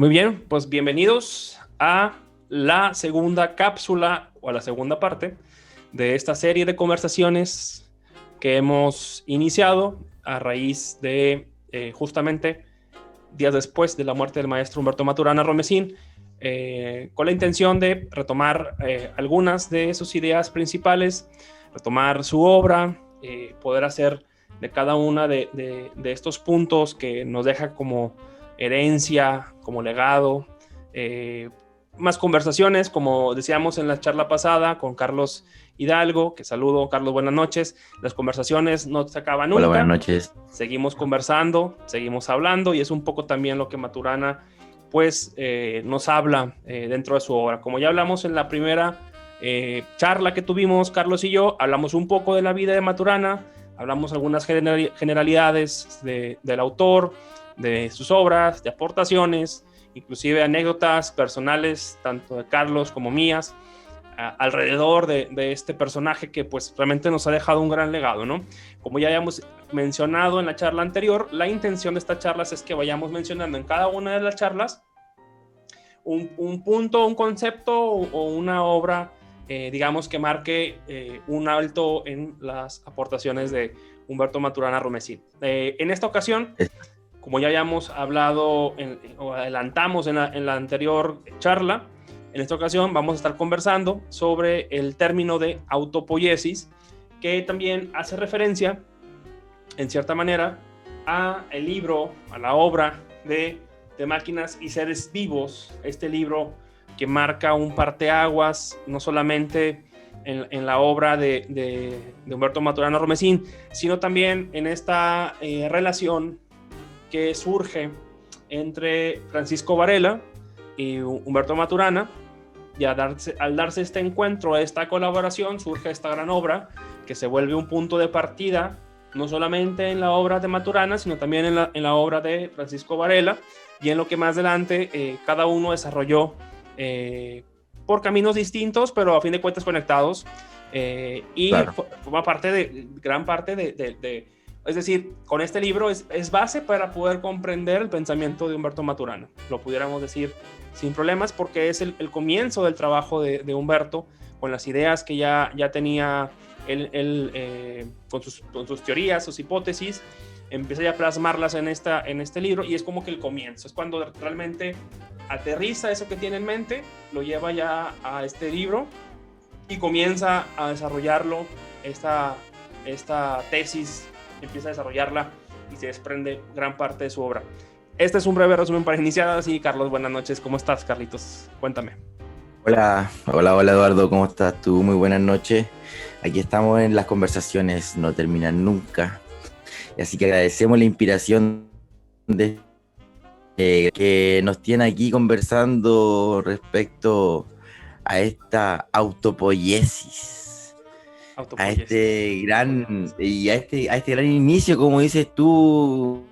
Muy bien, pues bienvenidos a la segunda cápsula o a la segunda parte de esta serie de conversaciones que hemos iniciado a raíz de justamente días después de la muerte del maestro Humberto Maturana Romesín, con la intención de retomar algunas de sus ideas principales, retomar su obra, poder hacer de cada una de estos puntos que nos deja como herencia, como legado, más conversaciones, como decíamos en la charla pasada con Carlos Hidalgo, que saludo. Carlos, buenas noches. Las conversaciones no se acaban Hola, nunca. buenas noches. Seguimos conversando, seguimos hablando, y es un poco también lo que Maturana pues nos habla dentro de su obra. Como ya hablamos en la primera charla que tuvimos Carlos y yo, hablamos un poco de la vida de Maturana, hablamos algunas generalidades del autor, de sus obras, de aportaciones, inclusive anécdotas personales, tanto de Carlos como mías, alrededor de este personaje que pues realmente nos ha dejado un gran legado, ¿no? Como ya habíamos mencionado en la charla anterior, la intención de estas charlas es que vayamos mencionando en cada una de las charlas un punto, un concepto o una obra, digamos, que marque un alto en las aportaciones de Humberto Maturana Romesín. En esta ocasión, como ya habíamos hablado o adelantamos en la anterior charla, en esta ocasión vamos a estar conversando sobre el término de autopoiesis, que también hace referencia, en cierta manera, a el libro, a la obra de Máquinas y Seres Vivos, este libro que marca un parteaguas, no solamente en la obra de Humberto Maturana Romesín, sino también en esta relación que surge entre Francisco Varela y Humberto Maturana, y al darse este encuentro, esta colaboración, surge esta gran obra que se vuelve un punto de partida, no solamente en la obra de Maturana, sino también en la obra de Francisco Varela, y en lo que más adelante cada uno desarrolló por caminos distintos, pero a fin de cuentas conectados, y Claro. forma gran parte es decir, con este libro es base para poder comprender el pensamiento de Humberto Maturana, lo pudiéramos decir sin problemas, porque es el comienzo del trabajo de Humberto, con las ideas que ya tenía él con sus teorías, sus hipótesis, empieza ya a plasmarlas en este libro, y es como que el comienzo, es cuando realmente aterriza eso que tiene en mente, lo lleva ya a este libro y comienza a desarrollarlo, esta tesis, empieza a desarrollarla y se desprende gran parte de su obra. Este es un breve resumen para iniciar. Así, Carlos, buenas noches. ¿Cómo estás, Carlitos? Cuéntame. Hola Eduardo, ¿cómo estás tú? Muy buenas noches. Aquí estamos en las conversaciones, no terminan nunca. Así que agradecemos la inspiración que nos tiene aquí conversando respecto a esta autopoiesis, a Autopoiesis. a este gran inicio, como dices tú,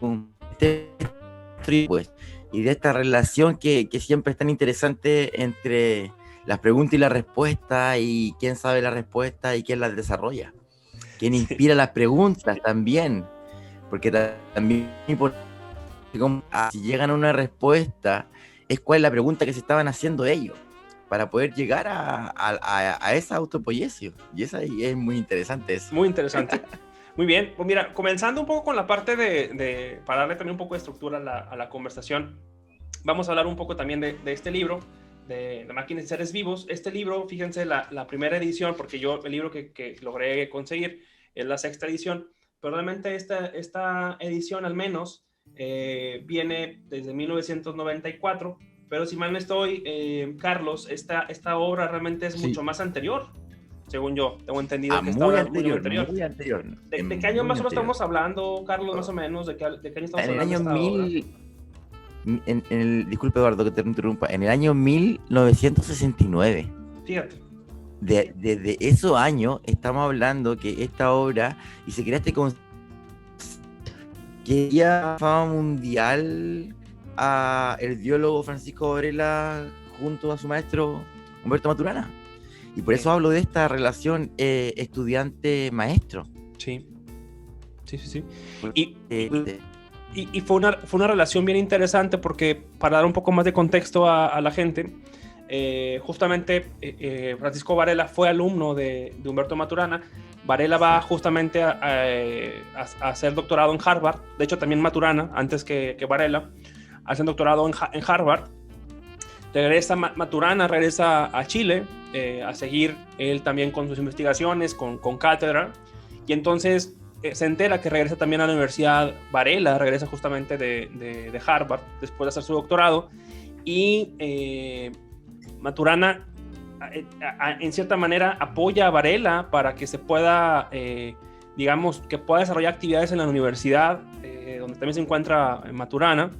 pues, y de esta relación que siempre es tan interesante entre las preguntas y la respuesta, y quién sabe la respuesta y quién las desarrolla, quién Sí. inspira las preguntas también, porque también si llegan a una respuesta es cuál es la pregunta que se estaban haciendo ellos para poder llegar a esa autopoiesis, y esa es muy interesante eso. Muy interesante. Muy bien. Pues mira, comenzando un poco con la parte para darle también un poco de estructura a la conversación, vamos a hablar un poco también de este libro, de Máquinas y Seres Vivos. Este libro, fíjense, la primera edición, porque yo el libro que logré conseguir es la sexta edición, pero realmente esta edición al menos viene desde 1994, pero si mal no estoy, Carlos, esta obra realmente es Sí. mucho más anterior, según yo tengo entendido que esta Muy obra es mucho anterior, anterior. muy anterior. ¿De qué año Muy más o menos anterior. estamos hablando, Carlos, más o menos? ¿De qué año estamos En el hablando de año esta obra? 1000, disculpe Eduardo que te interrumpa, en el año 1969. Fíjate. Desde esos años estamos hablando que esta obra, y se crea este concepto que ya fama mundial a el biólogo Francisco Varela junto a su maestro Humberto Maturana. Y por eso hablo de esta relación estudiante-maestro. Sí, sí, sí, sí. Porque, Y Y fue una relación bien interesante porque, para dar un poco más de contexto a la gente, justamente Francisco Varela fue alumno de Humberto Maturana. Varela va justamente a hacer doctorado en Harvard. De hecho, también Maturana, antes que Varela, hace doctorado en Harvard. Maturana regresa a Chile a seguir él también con sus investigaciones, con cátedra. Y entonces se entera que regresa también a la universidad. Varela regresa justamente de Harvard después de hacer su doctorado. Y Maturana, en cierta manera, apoya a Varela para que se pueda, digamos, que pueda desarrollar actividades en la universidad, donde también se encuentra Maturana,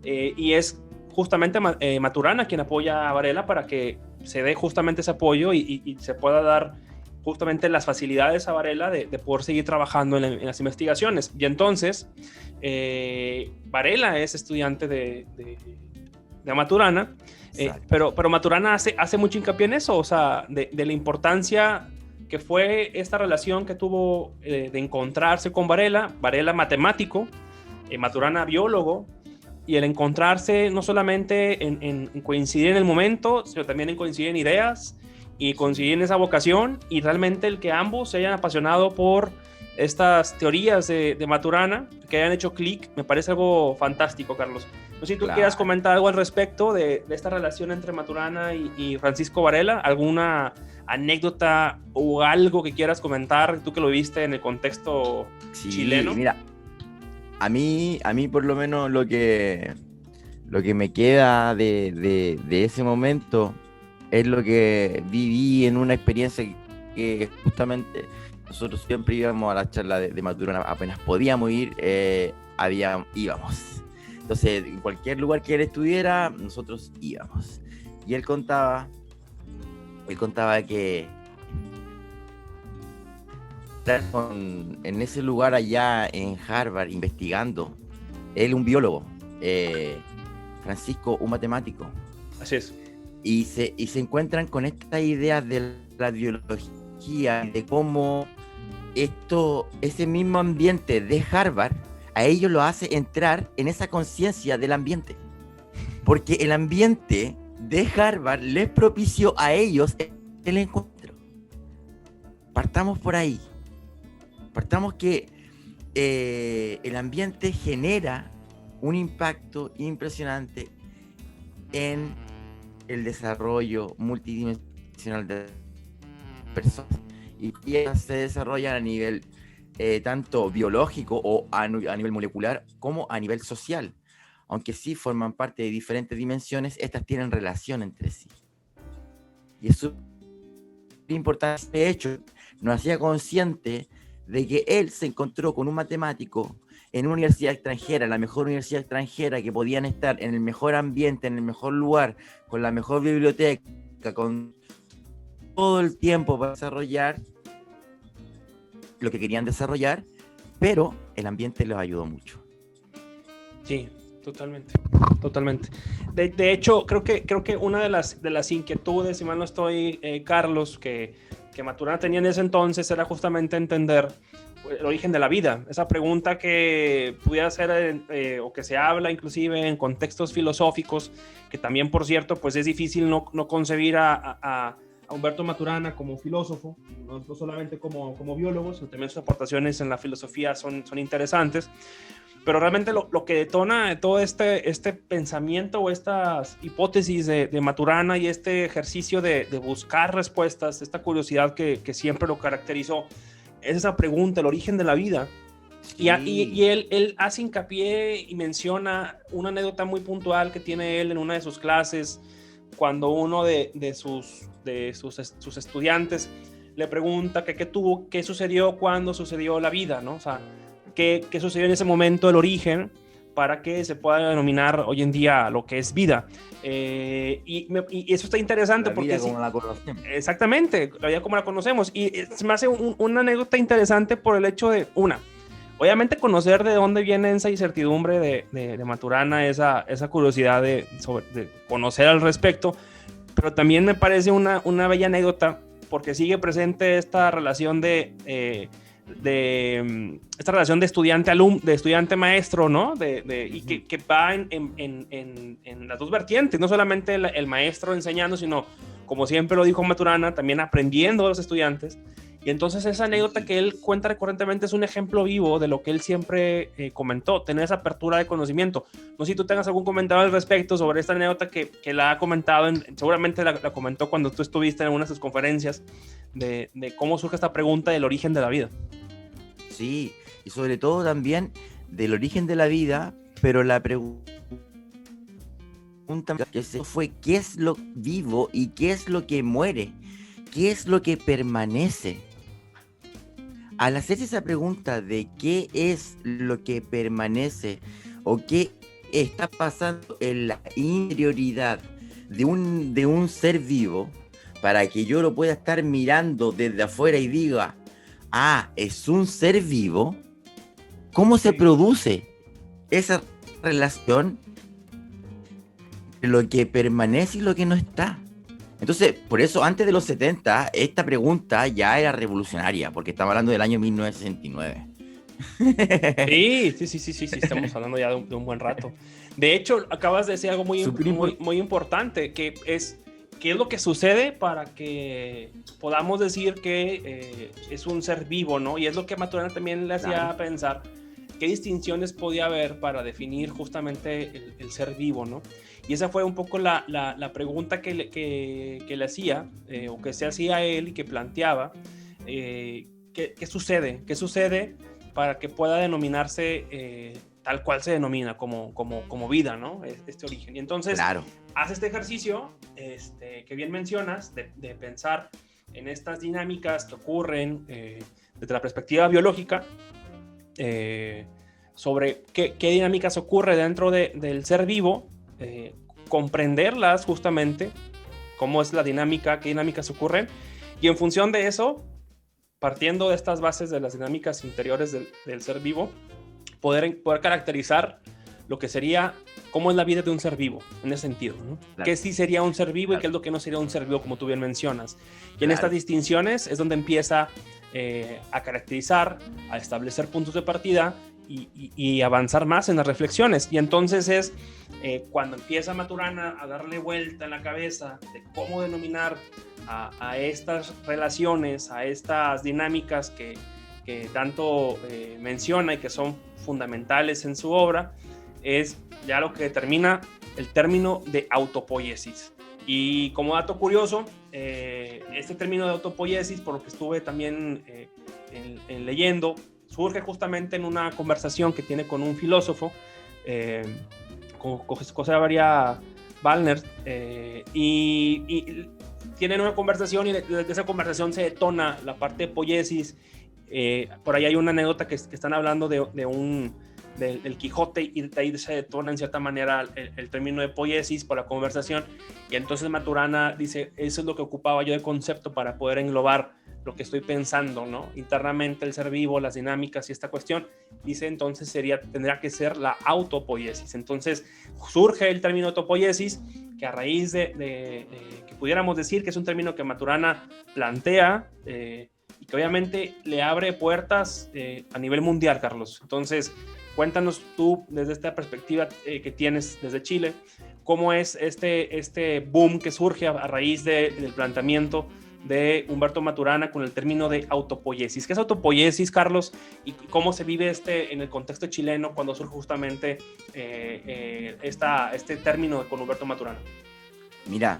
y es justamente Maturana quien apoya a Varela para que se dé justamente ese apoyo y se pueda dar justamente las facilidades a Varela de poder seguir trabajando en las investigaciones. Y entonces, Varela es estudiante de Maturana. Pero Maturana hace mucho hincapié en eso, o sea, de la importancia que fue esta relación que tuvo de encontrarse con Varela matemático, Maturana biólogo, y el encontrarse no solamente en coincidir en el momento, sino también en coincidir en ideas y coincidir en esa vocación, y realmente el que ambos se hayan apasionado por estas teorías de Maturana, que hayan hecho clic, me parece algo fantástico, Carlos. No sé si tú quieras comentar algo al respecto de esta relación entre Maturana y Francisco Varela, alguna anécdota o algo que quieras comentar, tú que lo viste en el contexto chileno. Mira, a mí por lo menos lo que me queda de ese momento es lo que viví en una experiencia que justamente nosotros siempre íbamos a la charla de Maturana, apenas podíamos ir, íbamos. Entonces, en cualquier lugar que él estuviera, nosotros íbamos. Y él contaba que en ese lugar allá en Harvard, investigando, él un biólogo, Francisco un matemático. Así es. Y se encuentran con esta idea de la biología, de cómo ese mismo ambiente de Harvard a ellos lo hace entrar en esa conciencia del ambiente, porque el ambiente de Harvard les propició a ellos el encuentro. Partamos por ahí, partamos que el ambiente genera un impacto impresionante en el desarrollo multidimensional de personas, y se desarrollan a nivel tanto biológico o a nivel molecular como a nivel social. Aunque sí forman parte de diferentes dimensiones, estas tienen relación entre sí. Y es súper importante. De hecho, nos hacía consciente de que él se encontró con un matemático en una universidad extranjera, la mejor universidad extranjera, que podían estar en el mejor ambiente, en el mejor lugar, con la mejor biblioteca, con todo el tiempo para desarrollar lo que querían desarrollar, pero el ambiente les ayudó mucho. Sí, totalmente. De hecho, creo que una de las inquietudes, si mal no estoy, Carlos, que Maturana tenía en ese entonces, era justamente entender el origen de la vida. Esa pregunta que pudiera ser, o que se habla inclusive en contextos filosóficos, que también, por cierto, pues es difícil no concebir a Humberto Maturana como filósofo, no solamente como biólogo, sino también sus aportaciones en la filosofía son interesantes. Pero realmente lo que detona todo este pensamiento o estas hipótesis de Maturana y este ejercicio de buscar respuestas, esta curiosidad que siempre lo caracterizó, es esa pregunta, el origen de la vida. Sí. Y él hace hincapié y menciona una anécdota muy puntual que tiene él en una de sus clases, cuando uno de sus estudiantes le pregunta qué sucedió cuando sucedió la vida, ¿no? O sea, qué sucedió en ese momento, el origen, para que se pueda denominar hoy en día lo que es vida. Y eso está interesante la porque... vida como la conocemos. Exactamente, la vida como la conocemos. Y se me hace una anécdota interesante por el hecho de, obviamente conocer de dónde viene esa incertidumbre de Maturana, esa curiosidad de conocer al respecto, pero también me parece una bella anécdota porque sigue presente esta relación de esta relación de estudiante-maestro, ¿no? Y que va en las dos vertientes, no solamente el maestro enseñando, sino, como siempre lo dijo Maturana, también aprendiendo de los estudiantes. Y entonces esa anécdota que él cuenta recurrentemente es un ejemplo vivo de lo que él siempre comentó, tener esa apertura de conocimiento. No sé si tú tengas algún comentario al respecto sobre esta anécdota que la ha comentado, seguramente la comentó cuando tú estuviste en algunas de sus conferencias, de cómo surge esta pregunta del origen de la vida. Sí, y sobre todo también del origen de la vida, pero la pregunta que se fue: ¿qué es lo vivo y qué es lo que muere? ¿Qué es lo que permanece? Al hacerse esa pregunta de qué es lo que permanece o qué está pasando en la interioridad de un ser vivo, para que yo lo pueda estar mirando desde afuera y diga, ah, es un ser vivo, ¿cómo se produce esa relación entre lo que permanece y lo que no está? Entonces, por eso, antes de los 70, esta pregunta ya era revolucionaria, porque estamos hablando del año 1969. Sí, estamos hablando ya de un buen rato. De hecho, acabas de decir algo muy importante, que es qué es lo que sucede para que podamos decir que es un ser vivo, ¿no? Y es lo que Maturana también le hacía pensar, qué distinciones podía haber para definir justamente el ser vivo, ¿no? Y esa fue un poco la pregunta que le hacía, o que se hacía él y que planteaba, ¿qué sucede? ¿Qué sucede para que pueda denominarse tal cual se denomina como vida, ¿no? Este origen. Y entonces hace este ejercicio que bien mencionas de pensar en estas dinámicas que ocurren desde la perspectiva biológica, sobre qué dinámicas ocurre dentro del ser vivo, comprenderlas justamente, cómo es la dinámica, qué dinámicas ocurren, y en función de eso, partiendo de estas bases de las dinámicas interiores del ser vivo, poder caracterizar lo que sería, cómo es la vida de un ser vivo, en ese sentido, ¿no? Claro. ¿Qué sí sería un ser vivo y qué es lo que no sería un ser vivo, como tú bien mencionas? Y en estas distinciones es donde empieza a caracterizar, a establecer puntos de partida y avanzar más en las reflexiones. Y entonces es cuando empieza Maturana a darle vuelta en la cabeza de cómo denominar a estas relaciones, a estas dinámicas que tanto menciona y que son fundamentales en su obra, es ya lo que determina el término de autopoiesis. Y como dato curioso, este término de autopoiesis, por lo que estuve también leyendo, surge justamente en una conversación que tiene con un filósofo, con José María Wagner, y tienen una conversación, y de esa conversación se detona la parte de poiesis. Por ahí hay una anécdota que están hablando del Quijote, y de ahí se detona en cierta manera el término de poiesis por la conversación, y entonces Maturana dice, eso es lo que ocupaba yo de concepto para poder englobar lo que estoy pensando, ¿no? Internamente, el ser vivo, las dinámicas y esta cuestión. Dice, entonces tendría que ser la autopoiesis. Entonces surge el término autopoiesis, que a raíz de que pudiéramos decir que es un término que Maturana plantea, y que obviamente le abre puertas a nivel mundial, Carlos. Entonces, cuéntanos tú, desde esta perspectiva que tienes desde Chile, cómo es este boom que surge a raíz del planteamiento de Humberto Maturana con el término de autopoiesis. ¿Qué es autopoiesis, Carlos? ¿Y cómo se vive en el contexto chileno cuando surge justamente este término con Humberto Maturana? Mira,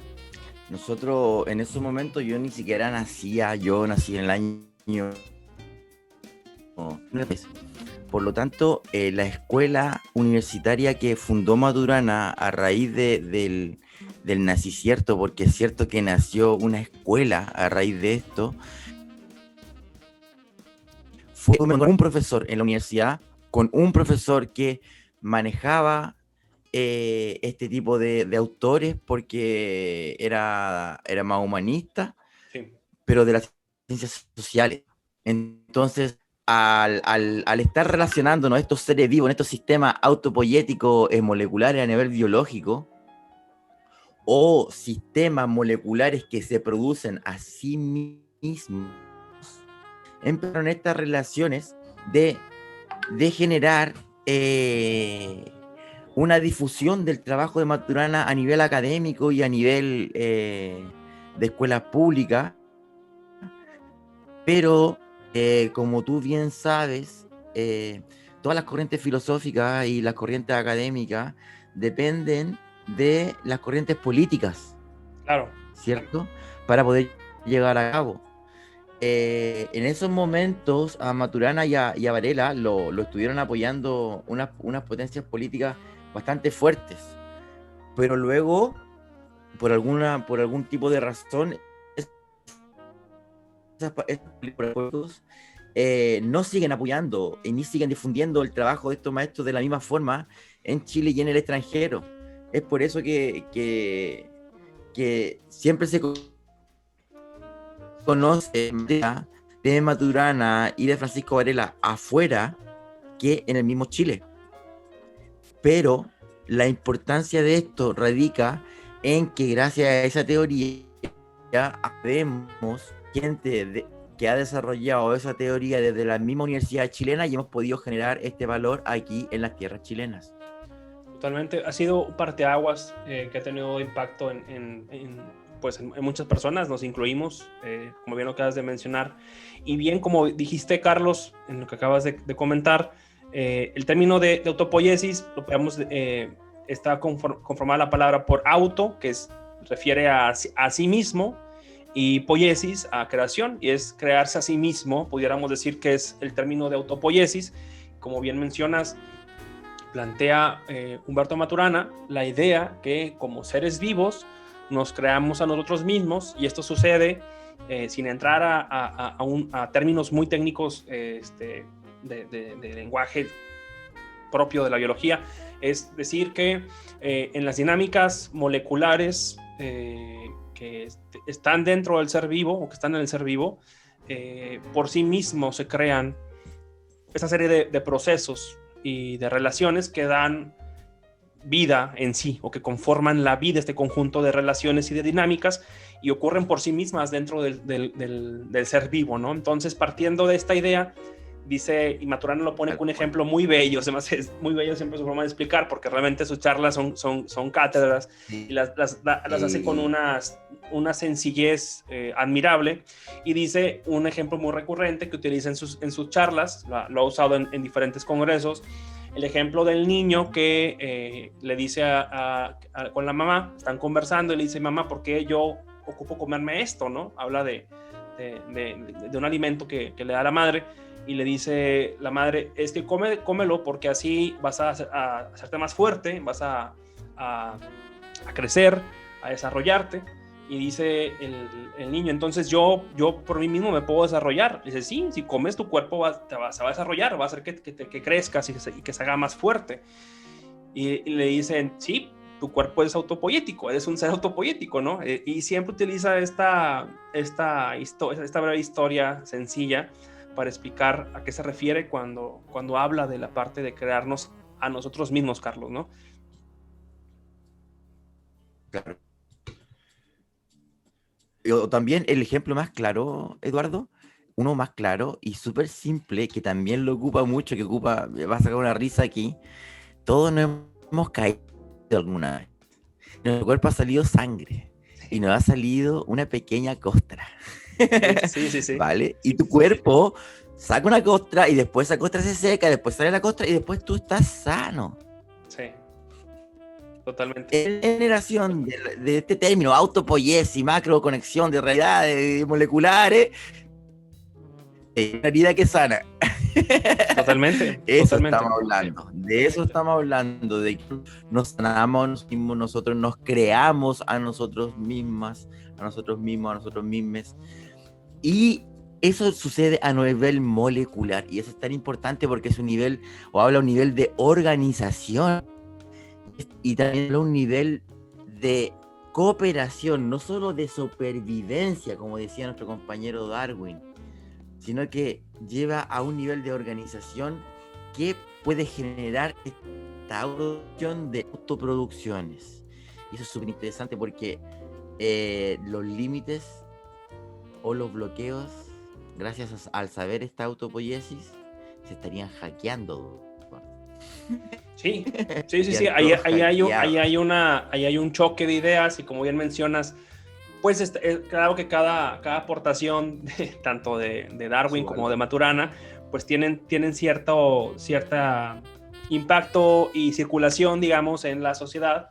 nosotros en esos momentos yo ni siquiera nacía, yo nací en el año... Por lo tanto, la escuela universitaria que fundó Maturana a raíz del nacicierto, porque es cierto que nació una escuela a raíz de esto, fue con un profesor en la universidad, con un profesor que manejaba este tipo de autores porque era más humanista, sí, pero de las ciencias sociales. Entonces, al estar relacionándonos estos seres vivos en estos sistemas autopoiéticos moleculares a nivel biológico, o sistemas moleculares que se producen a sí mismos, empezaron estas relaciones de generar una difusión del trabajo de Maturana a nivel académico y a nivel de escuelas públicas, pero como tú bien sabes, todas las corrientes filosóficas y las corrientes académicas dependen de las corrientes políticas, Claro. ¿cierto? Para poder llegar a cabo. En esos momentos a Maturana y a Varela lo estuvieron apoyando unas potencias políticas bastante fuertes, pero luego, por algún tipo de razón, estos no siguen apoyando ni siguen difundiendo el trabajo de estos maestros de la misma forma en Chile y en el extranjero. Es por eso que siempre se conoce de Maturana y de Francisco Varela afuera que en el mismo Chile. Pero la importancia de esto radica en que gracias a esa teoría ya vemos gente que ha desarrollado esa teoría desde la misma universidad chilena y hemos podido generar este valor aquí en las tierras chilenas. Totalmente, ha sido un parteaguas que ha tenido impacto en muchas personas, nos incluimos, como bien lo acabas de mencionar, y bien como dijiste, Carlos, en lo que acabas de comentar, el término de autopoiesis lo podemos, está conformada la palabra por auto, que refiere a sí mismo, y poiesis a creación, y es crearse a sí mismo. Pudiéramos decir que es el término de autopoiesis. Como bien mencionas, plantea Humberto Maturana la idea que como seres vivos nos creamos a nosotros mismos, y esto sucede sin entrar a términos muy técnicos de lenguaje propio de la biología. Es decir que en las dinámicas moleculares que están dentro del ser vivo o que están en el ser vivo, por sí mismos se crean esa serie de procesos y de relaciones que dan vida en sí, o que conforman la vida, este conjunto de relaciones y de dinámicas, y ocurren por sí mismas dentro del ser vivo, ¿no? Entonces, partiendo de esta idea, dice, y Maturana lo pone con un ejemplo muy bello, además es muy bello siempre su forma de explicar, porque realmente sus charlas son cátedras, y las hace con una sencillez admirable, y dice un ejemplo muy recurrente que utiliza en sus charlas, lo ha usado en diferentes congresos, el ejemplo del niño que le dice con la mamá, están conversando, y le dice, mamá, ¿por qué yo ocupo comerme esto? ¿No? Habla de un alimento que le da la madre, y le dice la madre, es que cómelo porque así vas a hacerte más fuerte, vas a crecer, a desarrollarte. Y dice el niño, entonces yo por mí mismo me puedo desarrollar. Dice, sí, si comes tu cuerpo se va a desarrollar, va a hacer que crezcas y que se haga más fuerte. Y le dicen, sí, tu cuerpo es autopoiético, eres un ser autopoiético, ¿no? Y siempre utiliza esta breve historia sencilla para explicar a qué se refiere cuando habla de la parte de crearnos a nosotros mismos, Carlos, ¿no? Claro. O también el ejemplo más claro, Eduardo, uno más claro y súper simple, que también lo ocupa mucho, va a sacar una risa aquí. Todos nos hemos caído alguna vez. En nuestro cuerpo ha salido sangre y nos ha salido una pequeña costra. Sí. ¿Vale? Y tu cuerpo saca una costra y después esa costra se seca, después sale la costra y después tú estás sano. Sí. Totalmente. La generación de este término, autopoiesis, macroconexión de realidades moleculares, es una herida que sana. Totalmente. Eso totalmente. estamos hablando. De eso estamos hablando, de que nos sanamos nosotros, nos creamos a nosotros mismas, a nosotros mismos, a nosotros mismos. Y eso sucede a nivel molecular. Y eso es tan importante porque es un nivel, o habla un nivel de organización. Y también habla un nivel de cooperación, no solo de supervivencia, como decía nuestro compañero Darwin, sino que lleva a un nivel de organización que puede generar esta autoproducción de autoproducciones. Y eso es súper interesante porque los límites o los bloqueos gracias al saber esta autopoiesis, se estarían hackeando. Sí. Ahí hay un choque de ideas, y como bien mencionas, pues claro que cada aportación tanto de Darwin como de Maturana, pues tienen cierta impacto y circulación, digamos, en la sociedad,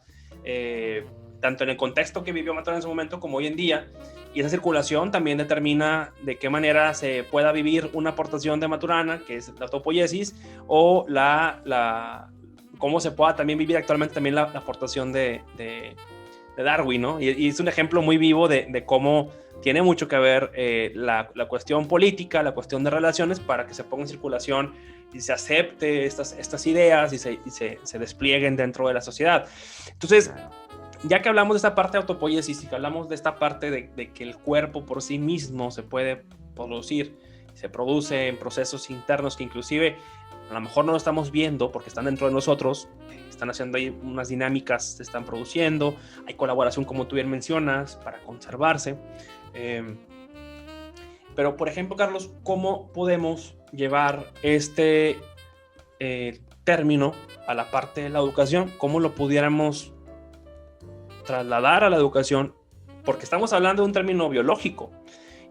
tanto en el contexto que vivió Maturana en su momento como hoy en día, y esa circulación también determina de qué manera se pueda vivir una aportación de Maturana, que es la autopoiesis, o cómo se pueda también vivir actualmente también la aportación de Darwin, ¿no? Y es un ejemplo muy vivo de cómo tiene mucho que ver la cuestión política, la cuestión de relaciones, para que se ponga en circulación y se acepte estas ideas y se desplieguen dentro de la sociedad. Entonces, ya que hablamos de esta parte de autopoiesis y que hablamos de esta parte de que el cuerpo por sí mismo se puede producir, se produce en procesos internos que inclusive a lo mejor no lo estamos viendo porque están dentro de nosotros, están haciendo ahí unas dinámicas, se están produciendo, hay colaboración como tú bien mencionas para conservarse. Pero por ejemplo, Carlos, ¿cómo podemos llevar este término a la parte de la educación? ¿Cómo lo pudiéramos trasladar a la educación? Porque estamos hablando de un término biológico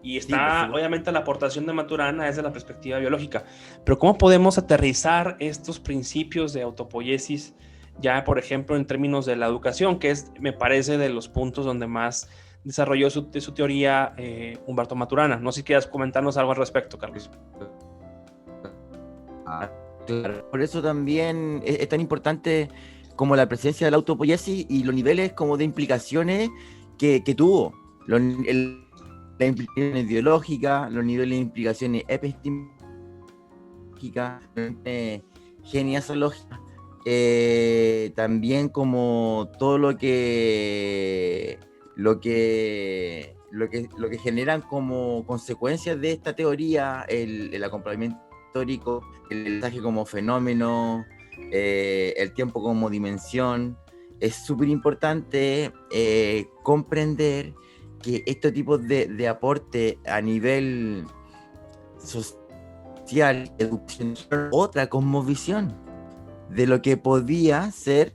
y está, obviamente, la aportación de Maturana es de la perspectiva biológica, pero ¿cómo podemos aterrizar estos principios de autopoiesis ya, por ejemplo, en términos de la educación, que es, me parece, de los puntos donde más desarrolló su teoría Humberto Maturana? No sé si quieras comentarnos algo al respecto, Carlos. Claro. Por eso también es tan importante como la presencia de la autopoiesis y los niveles como de implicaciones que tuvo. Las implicaciones biológicas, los niveles de implicaciones epistemológicas, genealógicas, también como todo lo que generan como consecuencias de esta teoría, el acompañamiento histórico, el mensaje como fenómeno, el tiempo como dimensión. Es súper importante comprender que estos tipos de aporte a nivel social, educación, otra cosmovisión de lo que podía ser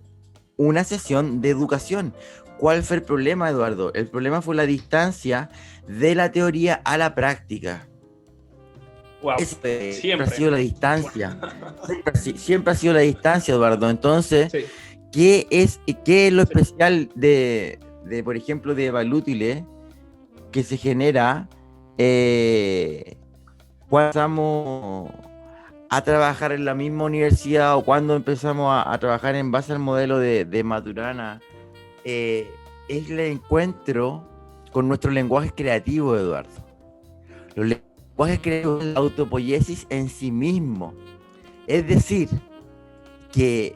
una sesión de educación. ¿Cuál fue el problema, Eduardo? El problema fue la distancia de la teoría a la práctica. Wow. Siempre ha sido la distancia. Siempre ha sido la distancia, Eduardo. Entonces, sí. ¿Qué es lo especial de por ejemplo, de Balútile que se genera cuando empezamos a trabajar en la misma universidad o cuando empezamos a trabajar en base al modelo de Maturana? Es el encuentro con nuestro lenguaje creativo, Eduardo. Los lenguajes creativos, la autopoiesis en sí mismo. Es decir, que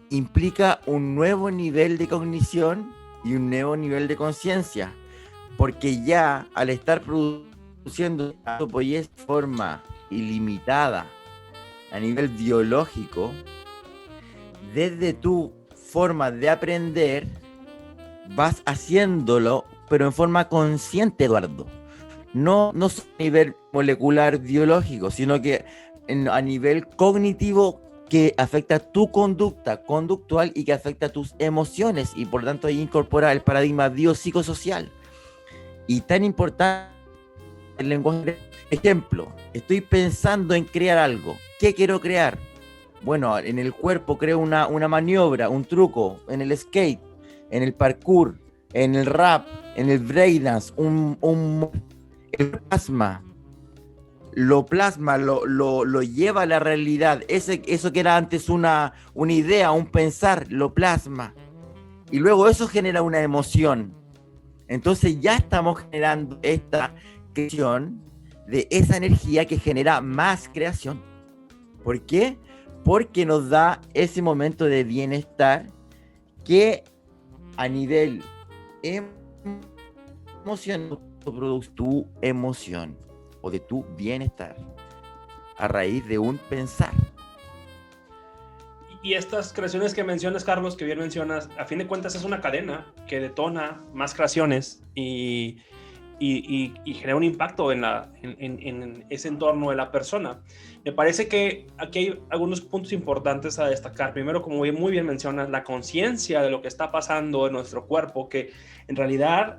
implica un nuevo nivel de cognición y un nuevo nivel de conciencia, porque ya al estar produciendo autopoiesis de forma ilimitada a nivel biológico, desde tu forma de aprender vas haciéndolo, pero en forma consciente, Eduardo. No a nivel molecular biológico, sino que a nivel cognitivo, que afecta tu conducta conductual y que afecta tus emociones, y por tanto ahí incorpora el paradigma biopsicosocial. Y tan importante el lenguaje. Ejemplo, estoy pensando en crear algo. ¿Qué quiero crear? Bueno, en el cuerpo creo una maniobra, un truco, en el skate, en el parkour, en el rap, en el breakdance, el plasma. Lo plasma, lo lleva a la realidad. Eso que era antes una idea, un pensar, lo plasma. Y luego eso genera una emoción. Entonces ya estamos generando esta creación de esa energía que genera más creación. ¿Por qué? Porque nos da ese momento de bienestar que a nivel emocional produce tu emoción o de tu bienestar a raíz de un pensar. Y estas creaciones que mencionas, Carlos, que bien mencionas, a fin de cuentas es una cadena que detona más creaciones, y y genera un impacto en ese entorno de la persona. Me parece que aquí hay algunos puntos importantes a destacar. Primero, como muy bien mencionas, la conciencia de lo que está pasando en nuestro cuerpo, que en realidad,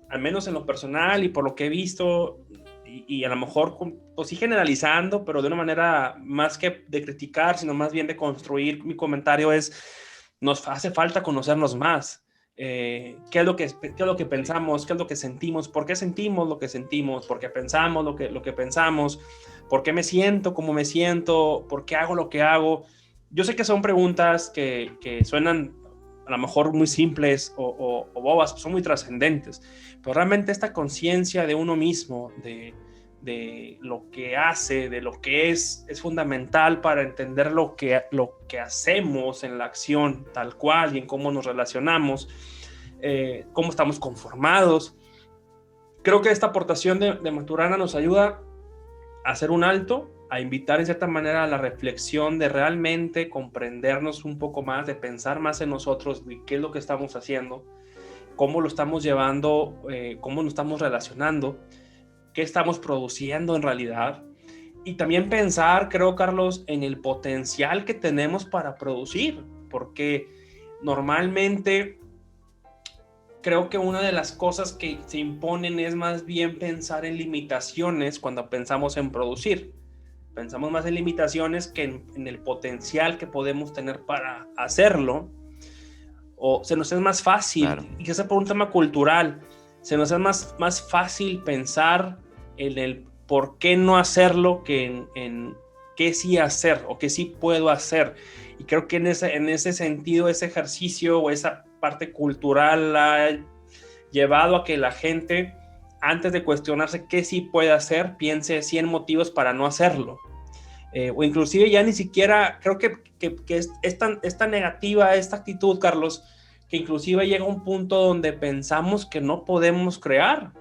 al menos en lo personal y por lo que he visto, y a lo mejor pues sí generalizando, pero de una manera más que de criticar, sino más bien de construir mi comentario, nos hace falta conocernos más. ¿Qué es lo que pensamos? ¿Qué es lo que sentimos? ¿Por qué sentimos lo que sentimos? ¿Por qué pensamos lo que pensamos? ¿Por qué me siento como me siento? ¿Por qué hago lo que hago? Yo sé que son preguntas que suenan a lo mejor muy simples o bobas, son muy trascendentes, pero realmente esta conciencia de uno mismo, de lo que hace, de lo que es fundamental para entender lo que hacemos en la acción tal cual y en cómo nos relacionamos, cómo estamos conformados. Creo que esta aportación de Maturana nos ayuda a hacer un alto, a invitar en cierta manera a la reflexión de realmente comprendernos un poco más, de pensar más en nosotros, de qué es lo que estamos haciendo, cómo lo estamos llevando, cómo nos estamos relacionando, qué estamos produciendo en realidad. Y también pensar, creo, Carlos, en el potencial que tenemos para producir, porque normalmente creo que una de las cosas que se imponen es más bien pensar en limitaciones cuando pensamos en producir. Pensamos más en limitaciones que en el potencial que podemos tener para hacerlo, o se nos es más fácil, claro. Y que sea por un tema cultural, se nos es más fácil pensar en el por qué no hacerlo que en qué sí hacer o qué sí puedo hacer. Y creo que en ese sentido, ese ejercicio o esa parte cultural ha llevado a que la gente, antes de cuestionarse qué sí puede hacer, piense 100 motivos para no hacerlo. O inclusive ya ni siquiera, creo que es tan negativa esta actitud, Carlos, que inclusive llega a un punto donde pensamos que no podemos crear,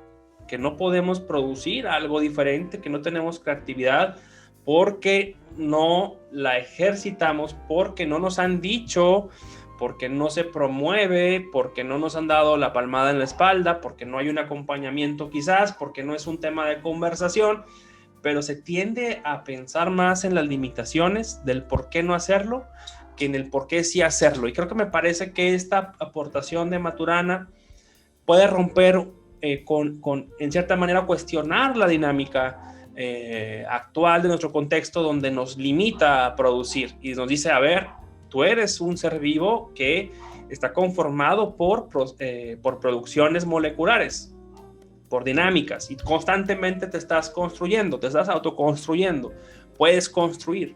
que no podemos producir algo diferente, que no tenemos creatividad, porque no la ejercitamos, porque no nos han dicho, porque no se promueve, porque no nos han dado la palmada en la espalda, porque no hay un acompañamiento quizás, porque no es un tema de conversación, pero se tiende a pensar más en las limitaciones del por qué no hacerlo que en el por qué sí hacerlo. Y creo que me parece que esta aportación de Maturana puede romper en cierta manera, cuestionar la dinámica actual de nuestro contexto, donde nos limita a producir y nos dice, a ver, tú eres un ser vivo que está conformado por producciones moleculares, por dinámicas, y constantemente te estás construyendo, te estás autoconstruyendo, puedes construir.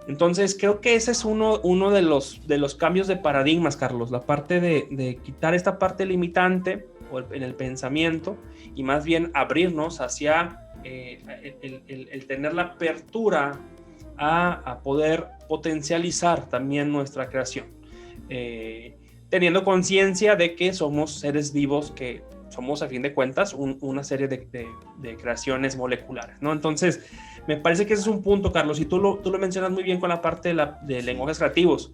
Entonces creo que ese es uno de los cambios de paradigmas, Carlos, la parte de quitar esta parte limitante en el pensamiento y más bien abrirnos hacia el tener la apertura a poder potencializar también nuestra creación, teniendo conciencia de que somos seres vivos, que somos a fin de cuentas una serie de creaciones moleculares, ¿no? Entonces me parece que ese es un punto, Carlos, y tú lo mencionas muy bien con la parte de lenguajes creativos.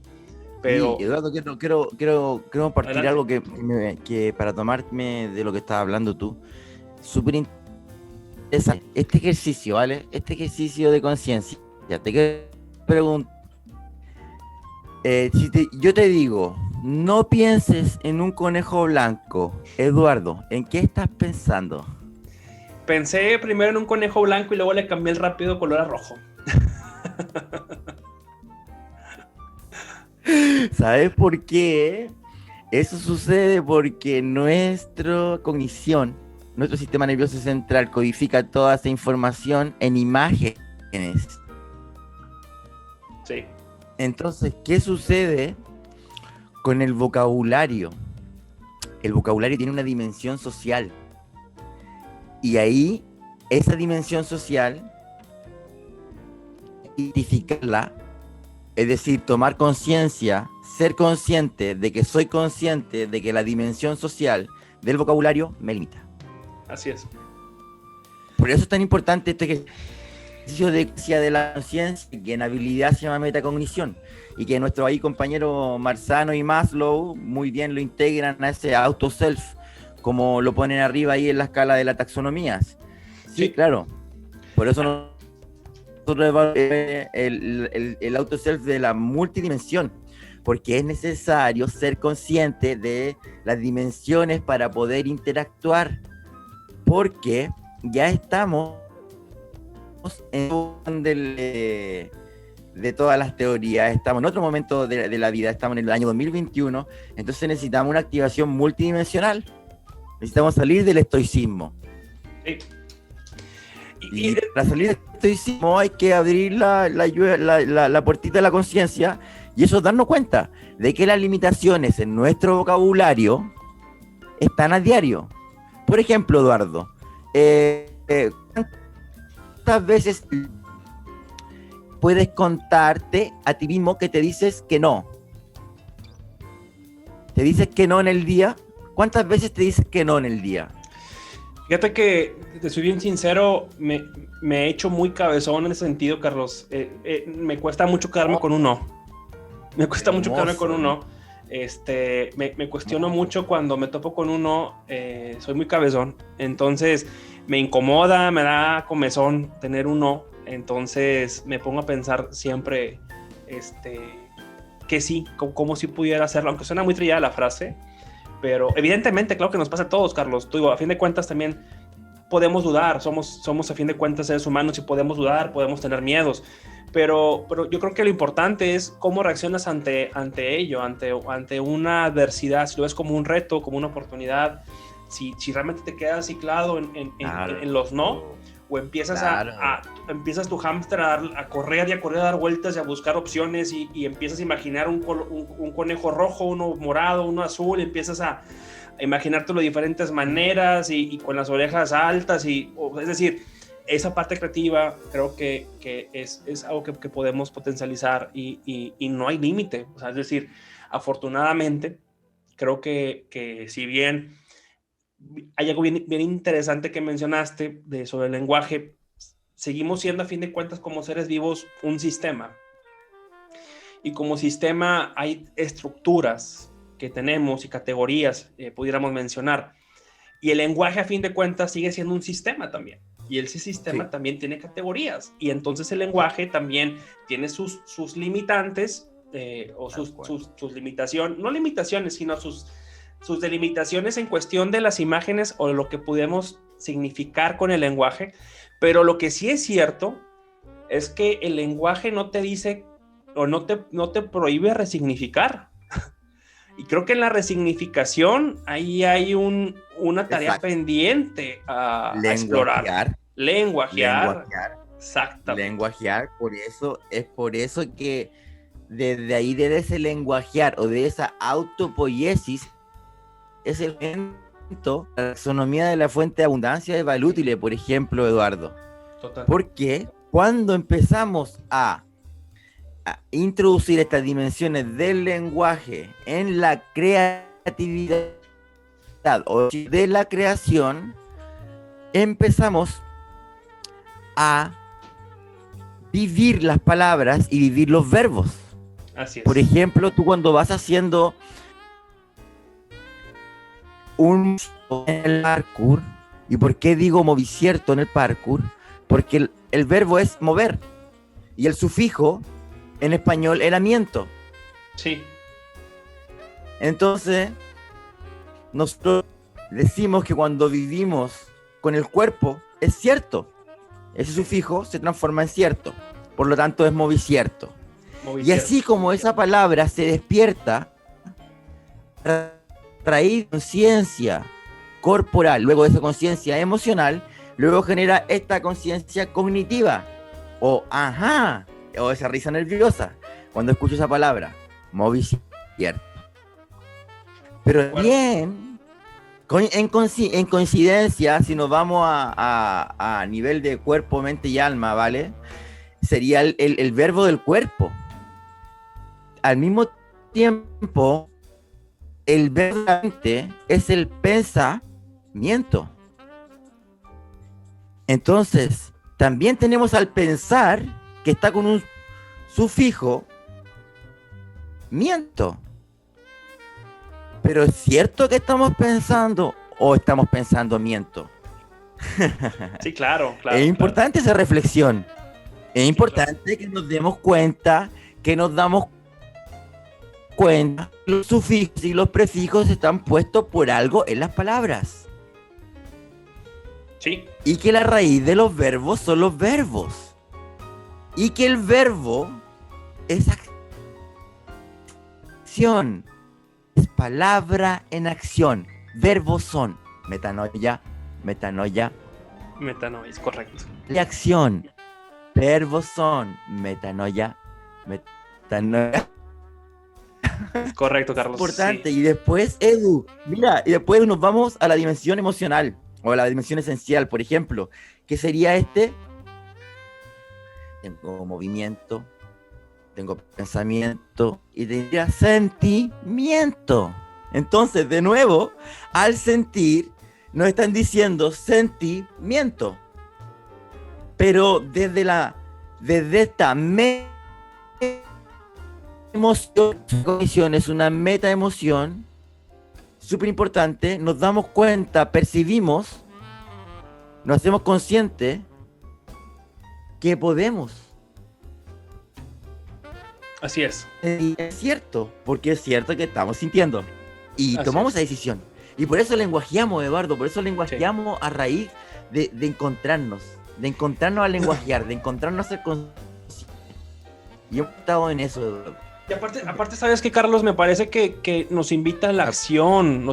Pero sí, Eduardo, quiero compartir algo que para tomarme de lo que estabas hablando tú, súper interesante. Este ejercicio, ¿vale? Este ejercicio de conciencia, ya te quiero preguntar, yo te digo, no pienses en un conejo blanco, Eduardo, ¿en qué estás pensando? Pensé primero en un conejo blanco y luego le cambié el rápido color a rojo. ¿Sabes por qué? Eso sucede porque nuestra cognición, nuestro sistema nervioso central codifica toda esa información en imágenes. Sí. Entonces, ¿qué sucede con el vocabulario? El vocabulario tiene una dimensión social. Y ahí, esa dimensión social, identificarla, es decir, tomar conciencia, ser consciente de que soy consciente de que la dimensión social del vocabulario me limita. Así es. Por eso es tan importante este ejercicio de la conciencia, que en habilidad se llama metacognición, y que nuestro ahí compañero Marzano y Maslow muy bien lo integran a ese auto-self, como lo ponen arriba ahí en la escala de las taxonomías. Sí, Sí. claro. Por eso nosotros evaluamos el auto-self de la multidimensión, porque es necesario ser consciente de las dimensiones para poder interactuar, porque ya estamos en de todas las teorías, estamos en otro momento de la vida, estamos en el año 2021, entonces necesitamos una activación multidimensional, necesitamos salir del estoicismo. Sí. Y para salir del estoicismo hay que abrir la puertita de la conciencia, y eso es darnos cuenta de que las limitaciones en nuestro vocabulario están a diario. Por ejemplo, Eduardo, ¿cuántas veces puedes contarte a ti mismo que te dices que no? ¿Te dices que no en el día? ¿Cuántas veces te dices que no en el día? Fíjate que, te soy bien sincero, me he hecho muy cabezón en ese sentido, Carlos. Me cuesta mucho quedarme con un no. Me cuesta mucho quedarme con un no. Me cuestiono mucho cuando me topo con un no. Soy muy cabezón. Entonces, me incomoda, me da comezón tener un no. Entonces, me pongo a pensar siempre que sí, como si pudiera hacerlo. Aunque suena muy trillada la frase. Pero evidentemente, claro que nos pasa a todos, Carlos. Tú digo, a fin de cuentas también podemos dudar. Somos a fin de cuentas seres humanos y podemos dudar, podemos tener miedos. Pero yo creo que lo importante es cómo reaccionas ante ello, ante una adversidad. Si lo ves como un reto, como una oportunidad, si realmente te quedas ciclado en los no, o empiezas Claro. empiezas tu hámster a correr y a dar vueltas y a buscar opciones y empiezas a imaginar un conejo rojo, uno morado, uno azul, y empiezas a imaginártelo de diferentes maneras y con las orejas altas, es decir, esa parte creativa creo que es algo que podemos potencializar y no hay límite. O sea, es decir, afortunadamente, creo que si bien hay algo bien interesante que mencionaste sobre el lenguaje, seguimos siendo a fin de cuentas como seres vivos un sistema. Y como sistema hay estructuras que tenemos y categorías, pudiéramos mencionar. Y el lenguaje a fin de cuentas sigue siendo un sistema también. Y ese sistema también tiene categorías. Y entonces el lenguaje también tiene sus limitantes o sus limitaciones, no limitaciones, sino sus delimitaciones en cuestión de las imágenes o lo que podemos significar con el lenguaje. Pero lo que sí es cierto es que el lenguaje no te dice o no te prohíbe resignificar. Y creo que en la resignificación ahí hay una tarea pendiente a explorar. Lenguajear. Exactamente. Lenguajear, es por eso que desde ahí, desde ese lenguajear o de esa autopoiesis, es el elemento, la taxonomía de la fuente de abundancia de Valútile, por ejemplo, Eduardo. Total. Porque cuando empezamos a introducir estas dimensiones del lenguaje en la creatividad o de la creación, empezamos a vivir las palabras y vivir los verbos. Así es. Por ejemplo, tú cuando vas haciendo un en el parkour, ¿y por qué digo movicierto en el parkour? Porque el verbo es mover y el sufijo en español era miento. Sí. Entonces, nosotros decimos que cuando vivimos con el cuerpo, es cierto. Ese sufijo se transforma en cierto. Por lo tanto, es movicierto. Y así como esa palabra se despierta, traer conciencia corporal, luego de esa conciencia emocional, luego genera esta conciencia cognitiva. O esa risa nerviosa cuando escucho esa palabra, movicierto. Pero bien, en coincidencia, si nos vamos a nivel de cuerpo, mente y alma, ¿vale? Sería el verbo del cuerpo. Al mismo tiempo, el verbo de la mente es el pensamiento. Entonces, también tenemos al pensar que está con un sufijo miento. Pero es cierto que estamos pensando o estamos pensando miento? Sí, claro, claro. Es importante esa reflexión. Es importante que nos demos cuenta, que los sufijos y los prefijos están puestos por algo en las palabras. Sí. Y que la raíz de los verbos son los verbos. Y que el verbo es acción. Es palabra en acción. Verbos son metanoia, Es correcto. y acción. Verbos son metanoia. Es correcto, Carlos. Importante. Sí. Y después, Edu, mira, y después nos vamos a la dimensión emocional o a la dimensión esencial, por ejemplo, que sería tengo movimiento, tengo pensamiento y tendría sentimiento. Entonces, de nuevo, al sentir, nos están diciendo sentimiento. Pero desde esta emoción, es una meta emoción súper importante, nos damos cuenta, percibimos, nos hacemos conscientes que podemos. Así es. Y es cierto, porque es cierto que estamos sintiendo y Así tomamos es. esa decisión. Y por eso lenguajeamos, Eduardo, por eso lenguajeamos a raíz de encontrarnos al lenguajear, de encontrarnos a ser conscientes. Y hemos estado en eso, Eduardo. Y aparte, ¿sabes qué, Carlos? Me parece que nos invita a la acción,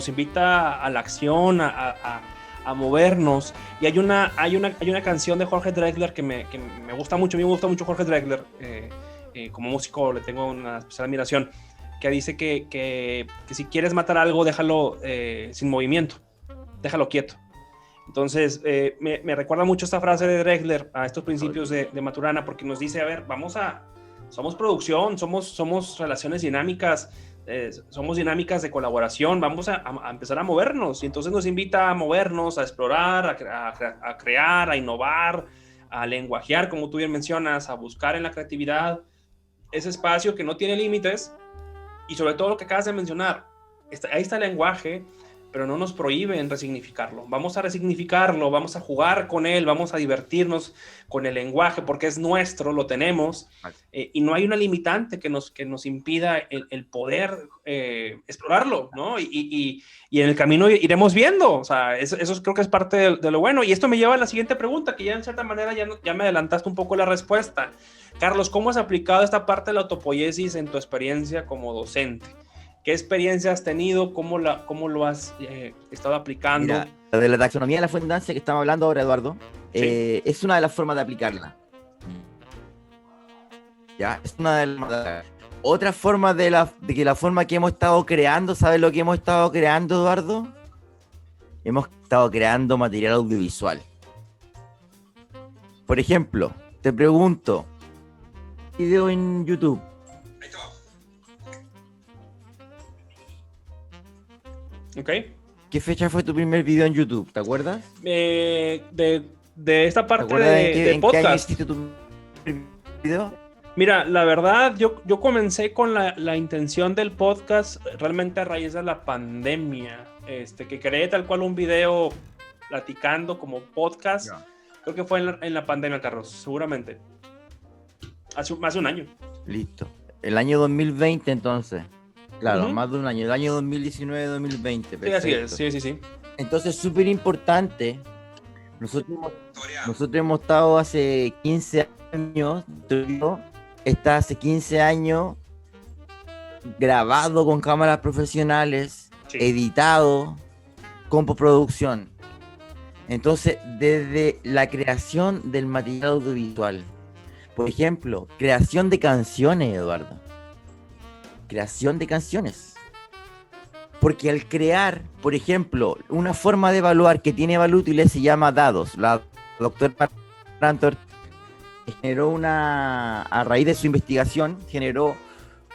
a movernos. Y hay una canción de Jorge Drexler que me gusta mucho. A mí me gusta mucho Jorge Drexler. Como músico le tengo una especial admiración. Que dice que si quieres matar algo, déjalo sin movimiento. Déjalo quieto. Entonces, me recuerda mucho esta frase de Drexler a estos principios de Maturana, porque nos dice, a ver, somos producción, somos relaciones dinámicas, somos dinámicas de colaboración, vamos a empezar a movernos. Y entonces nos invita a movernos, a explorar, a crear, a innovar, a lenguajear, como tú bien mencionas, a buscar en la creatividad ese espacio que no tiene límites. Y sobre todo lo que acabas de mencionar, ahí está el lenguaje, pero no nos prohíben resignificarlo. Vamos a resignificarlo, vamos a jugar con él, vamos a divertirnos con el lenguaje porque es nuestro, lo tenemos, y no hay una limitante que nos impida el poder explorarlo, ¿no? Y en el camino iremos viendo, o sea, eso creo que es parte de lo bueno. Y esto me lleva a la siguiente pregunta, que ya en cierta manera ya me adelantaste un poco la respuesta. Carlos, ¿cómo has aplicado esta parte de la autopoiesis en tu experiencia como docente? ¿Qué experiencia has tenido? ¿Cómo lo has estado aplicando? Mira, de la taxonomía de la fundancia que estamos hablando ahora, Eduardo, Sí. es una de las formas de aplicarla. ¿Ya? Es una de las... Otra forma de que la forma que hemos estado creando, ¿sabes lo que hemos estado creando, Eduardo? Hemos estado creando material audiovisual. Por ejemplo, te pregunto, video en YouTube. Ok. ¿Qué fecha fue tu primer video en YouTube? ¿Te acuerdas? De esta ¿Te parte acuerdas de en qué año podcast. hiciste tu primer video? Mira, la verdad, yo comencé con la intención del podcast realmente a raíz de la pandemia. Que creé tal cual un video platicando como podcast. Ya. Creo que fue en la pandemia, Carlos, seguramente. Hace más de un año. Listo. El año 2020, entonces. Claro, Ujú. más de un año. El año 2019-2020. Sí, así es. Perfecto. Sí. Entonces, súper importante. Nosotros hemos estado hace 15 años. Está hace 15 años grabado con cámaras profesionales, Sí. editado con postproducción. Entonces, desde la creación del material audiovisual, por ejemplo, creación de canciones, Eduardo. Creación de canciones. Porque al crear, por ejemplo, una forma de evaluar que tiene Valútiles se llama dados. La doctora Rantor generó a raíz de su investigación, generó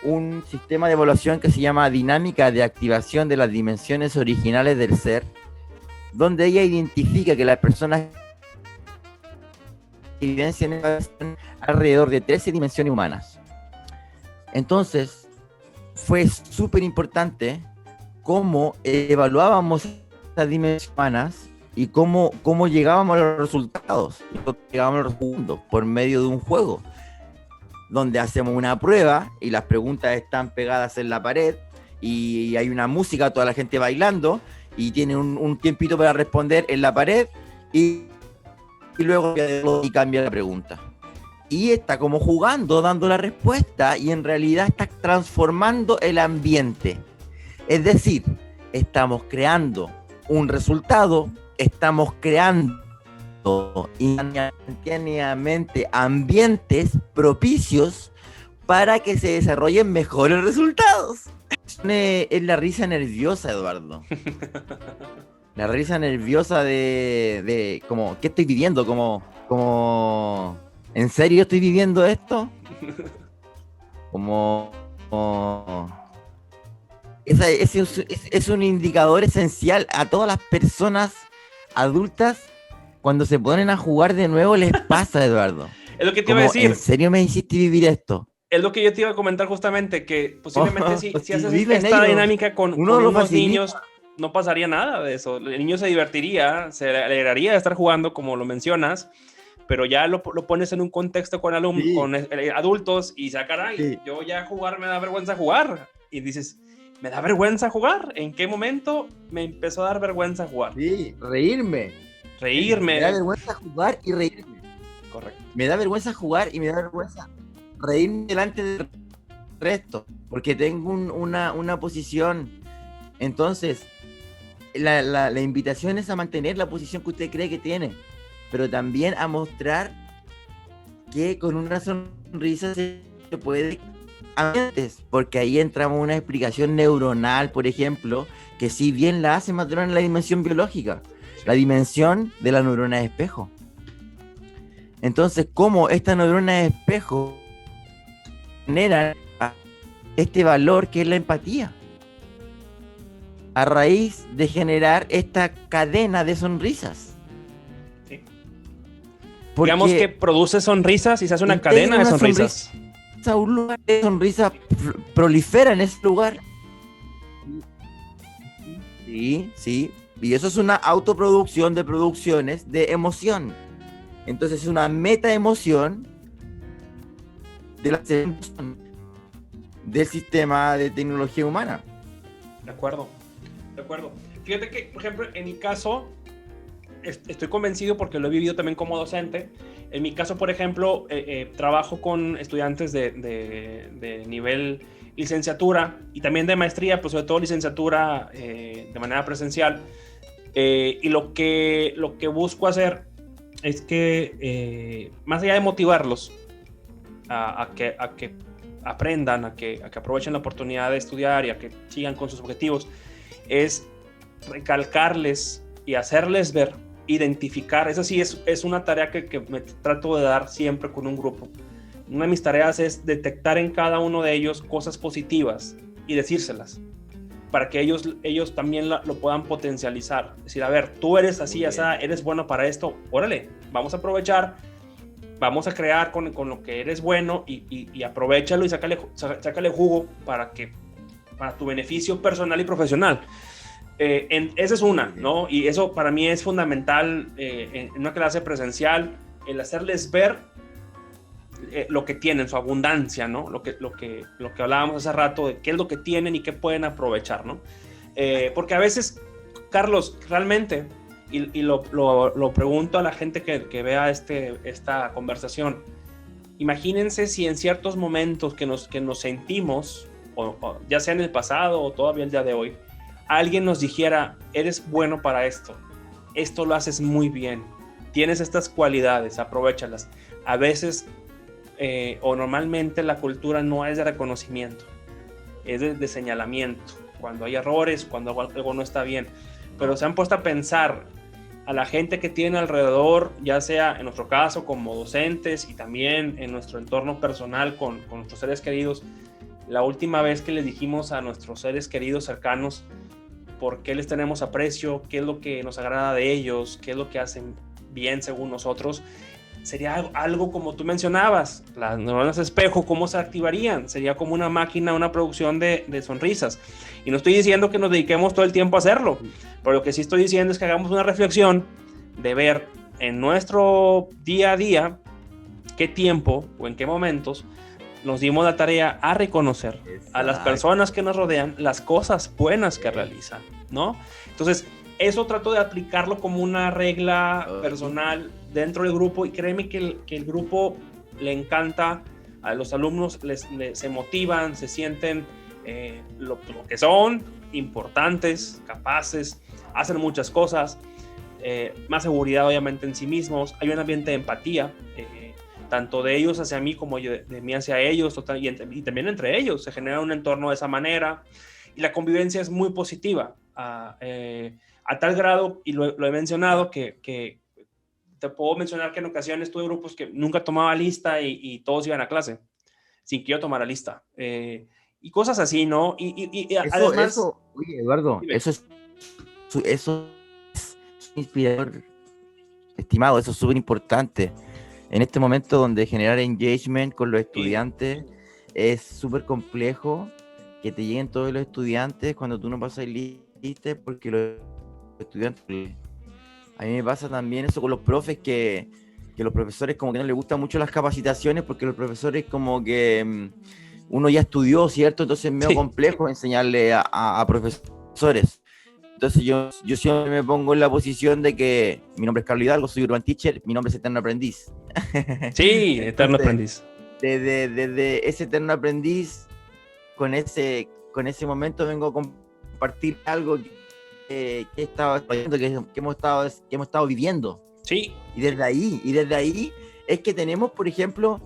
un sistema de evaluación que se llama dinámica de activación de las dimensiones originales del ser, donde ella identifica que las personas evidencian alrededor de 13 dimensiones humanas. Entonces, fue súper importante cómo evaluábamos dimensiones humanas y cómo llegábamos a los resultados. Llegábamos a los segundos por medio de un juego, donde hacemos una prueba y las preguntas están pegadas en la pared y hay una música, toda la gente bailando y tiene un tiempito para responder en la pared y luego cambia la pregunta. Y está como jugando, dando la respuesta y en realidad está transformando el ambiente. Es decir, estamos creando un resultado, estamos creando instantáneamente ambientes propicios para que se desarrollen mejores resultados. Es la risa nerviosa, Eduardo. La risa nerviosa de como, ¿qué estoy viviendo? Como ¿en serio estoy viviendo esto? Es un indicador esencial a todas las personas adultas. Cuando se ponen a jugar de nuevo les pasa, Eduardo. Es lo que te iba a decir. ¿En serio me hiciste vivir esto? Es lo que yo te iba a comentar justamente, que posiblemente si haces esta dinámica con unos niños, no pasaría nada de eso. El niño se divertiría, se alegraría de estar jugando, como lo mencionas, pero ya lo pones en un contexto con alumnos, sí, con adultos, y caray, sí, yo ya jugar me da vergüenza jugar. Y dices, ¿me da vergüenza jugar? ¿En qué momento me empezó a dar vergüenza jugar? Sí, reírme. Me da vergüenza jugar y reírme. Correcto. Me da vergüenza jugar y me da vergüenza reírme delante del resto, porque tengo una posición. Entonces, la invitación es a mantener la posición que usted cree que tiene, pero también a mostrar que con una sonrisa se puede antes, porque ahí entramos en una explicación neuronal, por ejemplo, que si bien la hace Maturana en la dimensión biológica, la dimensión de la neurona de espejo. Entonces, ¿cómo esta neurona de espejo genera este valor que es la empatía? A raíz de generar esta cadena de sonrisas. Sí. Digamos que produce sonrisas y se hace una cadena de sonrisas. Un lugar de sonrisa prolifera en ese lugar. Sí, sí. Y eso es una autoproducción de producciones de emoción. Entonces es una metaemoción de la del sistema de tecnología humana. De acuerdo. Fíjate que, por ejemplo, en mi caso, estoy convencido porque lo he vivido también como docente. En mi caso, por ejemplo, trabajo con estudiantes de nivel licenciatura y también de maestría, pero sobre todo licenciatura de manera presencial. Y lo que busco hacer es que, más allá de motivarlos a que aprendan, a que aprovechen la oportunidad de estudiar y a que sigan con sus objetivos, es recalcarles y hacerles ver, identificar. Eso sí es una tarea que me trato de dar siempre con un grupo. Una de mis tareas es detectar en cada uno de ellos cosas positivas y decírselas, para que ellos también lo puedan potencializar. Es decir, a ver, tú eres así, eres bueno para esto, órale, vamos a aprovechar, vamos a crear con lo que eres bueno y aprovéchalo y sácale jugo para tu beneficio personal y profesional. Esa es una, ¿no? Y eso para mí es fundamental en una clase presencial, el hacerles ver lo que tienen, su abundancia, ¿no? Lo que hablábamos hace rato, de qué es lo que tienen y qué pueden aprovechar, ¿no? Porque a veces, Carlos, realmente, y lo pregunto a la gente que vea esta conversación, imagínense si en ciertos momentos que nos sentimos, o ya sea en el pasado o todavía el día de hoy, alguien nos dijera, eres bueno para esto lo haces muy bien, tienes estas cualidades, aprovéchalas. A veces o normalmente la cultura no es de reconocimiento, es de señalamiento, cuando hay errores, cuando algo no está bien, pero se han puesto a pensar a la gente que tiene alrededor, ya sea en nuestro caso como docentes y también en nuestro entorno personal con nuestros seres queridos. La última vez que les dijimos a nuestros seres queridos cercanos por qué les tenemos aprecio, qué es lo que nos agrada de ellos, qué es lo que hacen bien según nosotros, sería algo como tú mencionabas, las neuronas espejo, ¿cómo se activarían? Sería como una máquina, una producción de sonrisas. Y no estoy diciendo que nos dediquemos todo el tiempo a hacerlo, pero lo que sí estoy diciendo es que hagamos una reflexión de ver en nuestro día a día qué tiempo o en qué momentos nos dimos la tarea a reconocer a las personas que nos rodean, las cosas buenas que realizan, ¿no? Entonces, eso trato de aplicarlo como una regla personal dentro del grupo, y créeme que el grupo le encanta, a los alumnos se motivan, se sienten lo que son, importantes, capaces, hacen muchas cosas, más seguridad obviamente en sí mismos, hay un ambiente de empatía, tanto de ellos hacia mí como yo, de mí hacia ellos, y también entre ellos, se genera un entorno de esa manera, y la convivencia es muy positiva, a tal grado, y lo he mencionado, que te puedo mencionar que en ocasiones tuve grupos que nunca tomaba lista y todos iban a clase, sin que yo tomara lista, y cosas así, ¿no? Y además... Oye, Eduardo, dime. eso es inspirador, estimado, eso es súper importante. En este momento donde generar engagement con los estudiantes es súper complejo, que te lleguen todos los estudiantes cuando tú no pasas lista, porque los estudiantes... A mí me pasa también eso con los profes, que los profesores como que no les gustan mucho las capacitaciones, porque los profesores como que uno ya estudió, ¿cierto? Entonces es medio complejo enseñarle a profesores. Entonces yo siempre me pongo en la posición de que mi nombre es Carlos Hidalgo, soy Urban Teacher, mi nombre es Eterno Aprendiz. Sí, Eterno Aprendiz. Desde ese Eterno Aprendiz, con ese momento vengo a compartir algo que hemos estado viviendo. Sí. Y desde ahí es que tenemos, por ejemplo,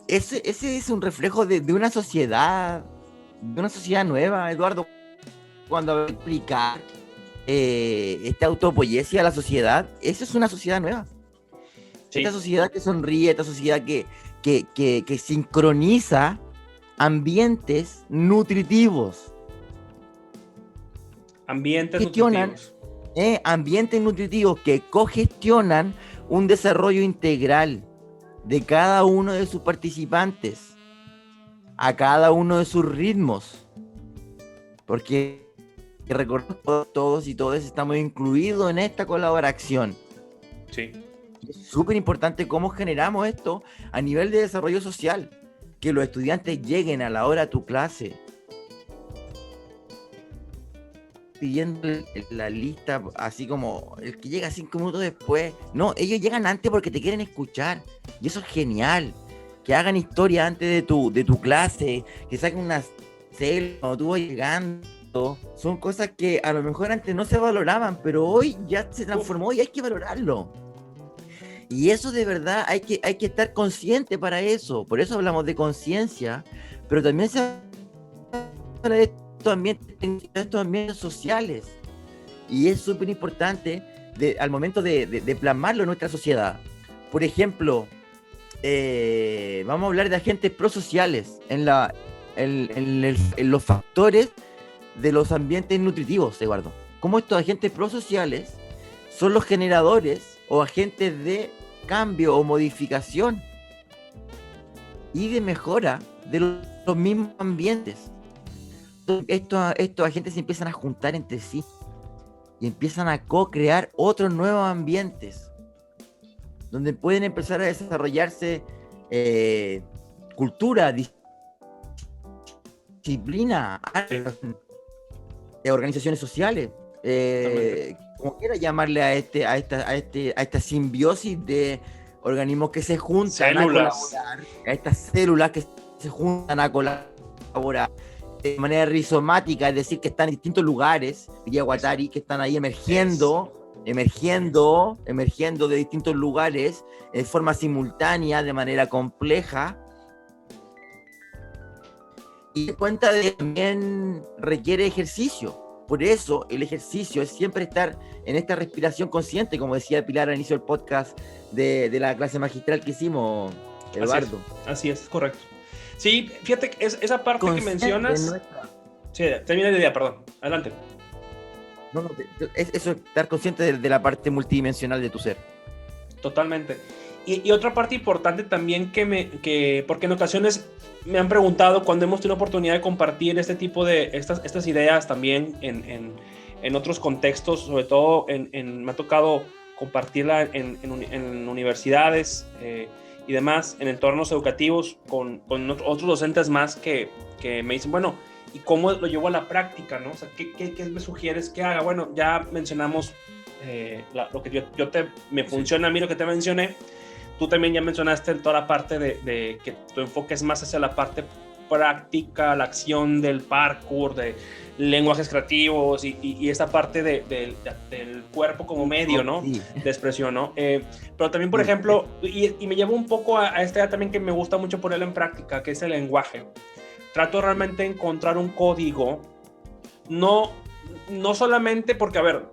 ese es un reflejo de una sociedad nueva, Eduardo, cuando va a explicar esta autopoiesia a la sociedad. Esa es una sociedad nueva. Sí. Esta sociedad que sonríe, esta sociedad que sincroniza ambientes nutritivos. Ambientes nutritivos que cogestionan un desarrollo integral de cada uno de sus participantes, a cada uno de sus ritmos, porque recordemos, todos y todas estamos incluidos en esta colaboración. Sí. Es súper importante cómo generamos esto a nivel de desarrollo social, que los estudiantes lleguen a la hora a tu clase pidiendo la lista, así como el que llega 5 minutos después. No, ellos llegan antes porque te quieren escuchar, y eso es genial. Que hagan historia antes de tu clase, que saquen una selfie cuando tú vas llegando. Son cosas que a lo mejor antes no se valoraban, pero hoy ya se transformó y hay que valorarlo. Y eso de verdad hay que estar consciente para eso. Por eso hablamos de conciencia, pero también se habla de estos ambientes sociales, y es súper importante al momento de plasmarlo en nuestra sociedad. Por ejemplo, vamos a hablar de agentes prosociales en los factores de los ambientes nutritivos, Eduardo. Cómo estos agentes prosociales son los generadores o agentes de cambio o modificación y de mejora de los mismos ambientes. Estos agentes se empiezan a juntar entre sí y empiezan a co-crear otros nuevos ambientes donde pueden empezar a desarrollarse cultura, disciplina, organizaciones sociales, como quiera llamarle a esta simbiosis de organismos que se juntan a colaborar, a estas células que se juntan a colaborar de manera rizomática, es decir, que están en distintos lugares, diría Guattari, que están ahí emergiendo de distintos lugares de forma simultánea, de manera compleja, y cuenta de que también requiere ejercicio. Por eso el ejercicio es siempre estar en esta respiración consciente, como decía Pilar al inicio del podcast de la clase magistral que hicimos, Eduardo. Así es, correcto. Sí, fíjate que esa parte consciente que mencionas... Sí, termina la idea, perdón. Adelante. Eso es estar consciente de la parte multidimensional de tu ser. Totalmente. Y otra parte importante también porque en ocasiones me han preguntado cuando hemos tenido oportunidad de compartir este tipo de estas ideas también en otros contextos, sobre todo me ha tocado compartirla en universidades y demás, en entornos educativos con otros docentes más que me dicen, bueno, ¿y cómo lo llevo a la práctica, no? O sea, ¿qué me sugieres que haga? Bueno, ya mencionamos lo que me funciona a mí, lo que te mencioné. Tú también ya mencionaste toda la parte de que tu enfoque es más hacia la parte práctica, la acción del parkour, de lenguajes creativos y esta parte del cuerpo como medio, ¿no? Sí. De expresión, ¿no? Pero también, por ejemplo, y me llevo un poco a esta idea también que me gusta mucho ponerlo en práctica, que es el lenguaje. Trato realmente de encontrar un código, no solamente porque, a ver,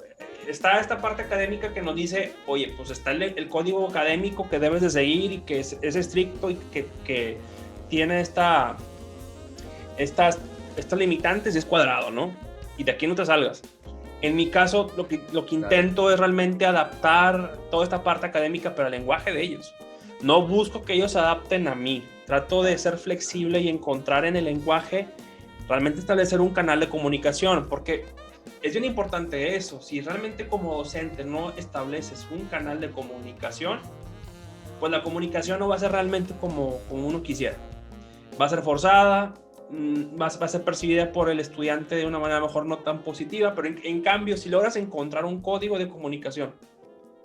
está esta parte académica que nos dice, oye, pues está el código académico que debes de seguir y que es estricto y que tiene estas limitantes y es cuadrado, ¿no? Y de aquí no te salgas. En mi caso, lo que intento es realmente adaptar toda esta parte académica, pero al lenguaje de ellos. No busco que ellos se adapten a mí. Trato de ser flexible y encontrar en el lenguaje, realmente establecer un canal de comunicación, porque es bien importante eso. Si realmente como docente no estableces un canal de comunicación, pues la comunicación no va a ser realmente como uno quisiera. Va a ser forzada, va a ser percibida por el estudiante de una manera mejor no tan positiva, pero en cambio, si logras encontrar un código de comunicación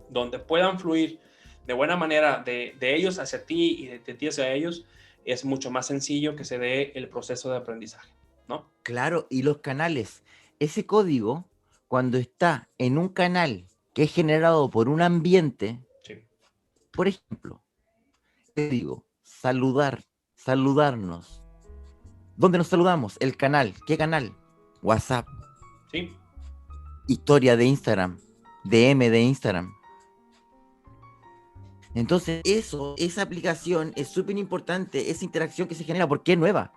donde puedan fluir de buena manera de ellos hacia ti y de ti hacia ellos, es mucho más sencillo que se dé el proceso de aprendizaje, ¿no? Claro, y los canales. Ese código, cuando está en un canal que es generado por un ambiente, sí. Por ejemplo, te digo, saludarnos. ¿Dónde nos saludamos? El canal. ¿Qué canal? WhatsApp. Sí. Historia de Instagram. DM de Instagram. Entonces, esa aplicación es súper importante, esa interacción que se genera, porque es nueva.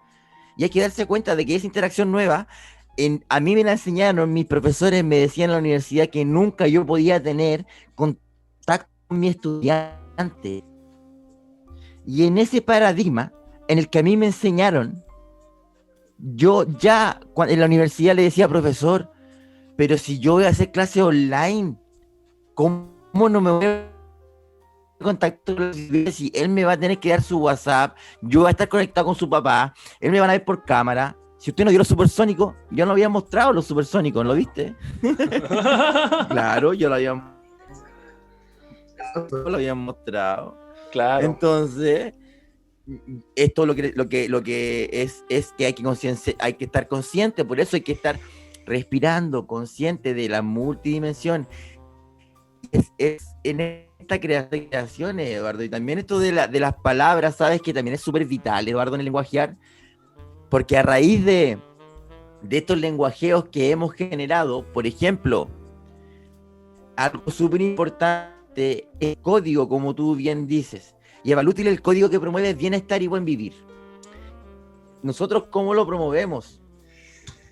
Y hay que darse cuenta de que esa interacción nueva, a mí me la enseñaron, mis profesores me decían en la universidad que nunca yo podía tener contacto con mi estudiante. Y en ese paradigma, en el que a mí me enseñaron, yo ya en la universidad le decía, profesor, pero si yo voy a hacer clase online, ¿cómo no me voy a contacto si él me va a tener que dar su WhatsApp, yo voy a estar conectado con su papá, él me van a ver por cámara? Si usted no dio los supersónicos, yo no había mostrado los supersónicos, ¿lo viste? Claro, yo lo había mostrado. Claro. Entonces, esto lo que es que hay que estar consciente, por eso hay que estar respirando, consciente de la multidimensión. Es en esta creación, Eduardo, y también esto de las palabras, sabes que también es súper vital, Eduardo, en el lenguajear, porque a raíz de estos lenguajeos que hemos generado, por ejemplo, algo súper importante es el código, como tú bien dices, y Evalútil, el código que promueve bienestar y buen vivir. ¿Nosotros cómo lo promovemos?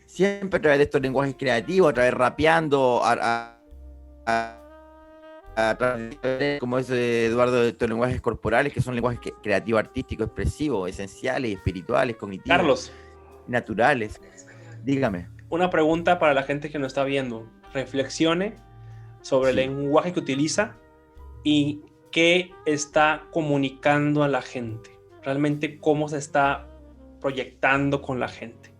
Siempre a través de estos lenguajes creativos, a través rapeando, a través de, como dice Eduardo, de estos lenguajes corporales, que son lenguajes creativos, artísticos, expresivos, esenciales, espirituales, cognitivos. Carlos. Naturales. Dígame. Una pregunta para la gente que nos está viendo. Reflexione sobre el lenguaje que utiliza y qué está comunicando a la gente. Realmente cómo se está proyectando con la gente.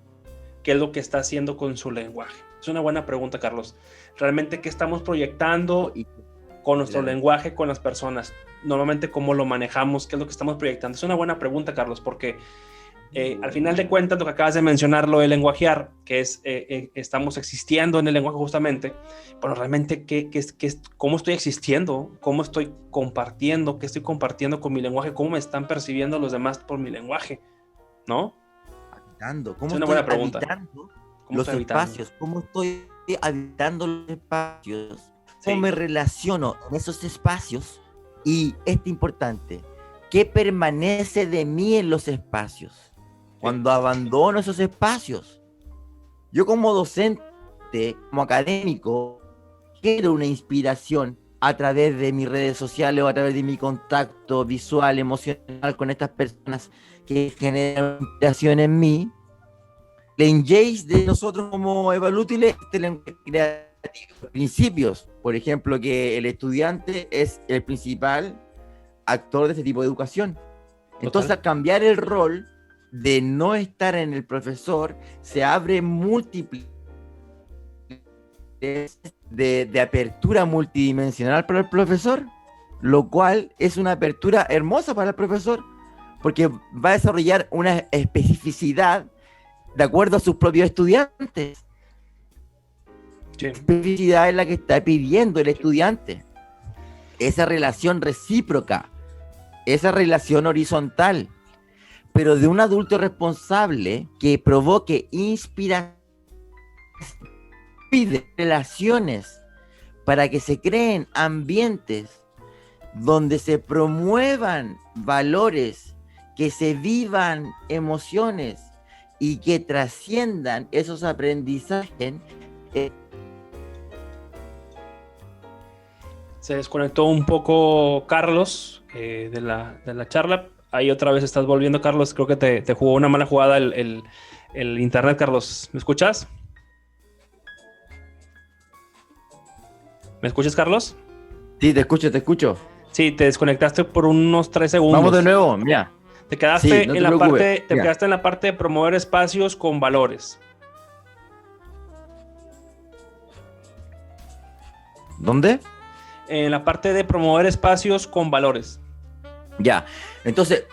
¿Qué es lo que está haciendo con su lenguaje? Es una buena pregunta, Carlos. Realmente, ¿qué estamos proyectando con nuestro lenguaje con las personas? Normalmente, ¿cómo lo manejamos? ¿Qué es lo que estamos proyectando? Es una buena pregunta, Carlos, porque al final de cuentas, lo que acabas de mencionar, lo de lenguajear, que es estamos existiendo en el lenguaje justamente, pero realmente, ¿cómo estoy existiendo? ¿Cómo estoy compartiendo? ¿Qué estoy compartiendo con mi lenguaje? ¿Cómo me están percibiendo los demás por mi lenguaje? ¿No? ¿Cómo es una buena pregunta. Los espacios? ¿Cómo estoy habitando los espacios? ¿Cómo me relaciono en esos espacios? Y esto importante, ¿qué permanece de mí en los espacios? Cuando abandono esos espacios, yo como docente, como académico, quiero una inspiración a través de mis redes sociales o a través de mi contacto visual, emocional con estas personas que generan inspiración en mí, el engage de nosotros como evalútiles, este lenguaje creativo, principios, por ejemplo, que el estudiante es el principal actor de este tipo de educación. Entonces, al cambiar el rol de no estar en el profesor, se abre múltiples de apertura multidimensional para el profesor, lo cual es una apertura hermosa para el profesor, porque va a desarrollar una especificidad de acuerdo a sus propios estudiantes. Sí. Especificidad es la que está pidiendo el estudiante. Esa relación recíproca, esa relación horizontal, pero de un adulto responsable que provoque inspiración de relaciones para que se creen ambientes donde se promuevan valores, que se vivan emociones y que trasciendan esos aprendizajes. Se desconectó un poco Carlos de la charla. Ahí otra vez estás volviendo, Carlos. Creo que te jugó una mala jugada el internet, Carlos. ¿Me escuchas? ¿Me escuchas, Carlos? Sí, te escucho. Sí, te desconectaste por unos 3 segundos. Vamos de nuevo, mira. Te quedaste, sí, no te preocupes. Quedaste en la parte de promover espacios con valores. ¿Dónde? En la parte de promover espacios con valores. Ya, entonces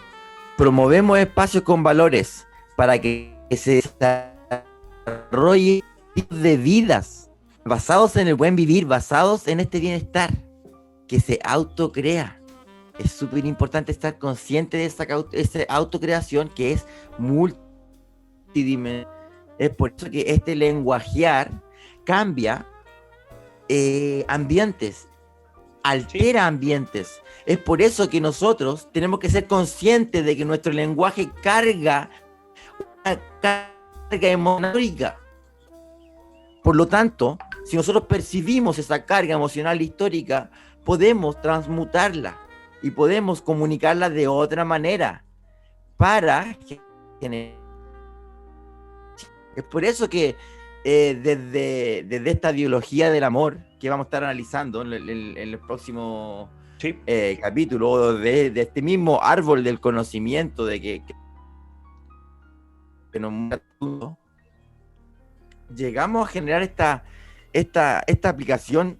promovemos espacios con valores para que se desarrolle de vidas basados en el buen vivir, basados en este bienestar que se autocrea. Es súper importante estar consciente de esa autocreación que es multidimensional. Es por eso que este lenguajear cambia ambientes, altera ambientes. Es por eso que nosotros tenemos que ser conscientes de que nuestro lenguaje carga una carga emocional. Por lo tanto, si nosotros percibimos esa carga emocional histórica, podemos transmutarla y podemos comunicarla de otra manera para generar. Es por eso que desde esta biología del amor que vamos a estar analizando en el próximo capítulo de este mismo árbol del conocimiento de que llegamos a generar esta aplicación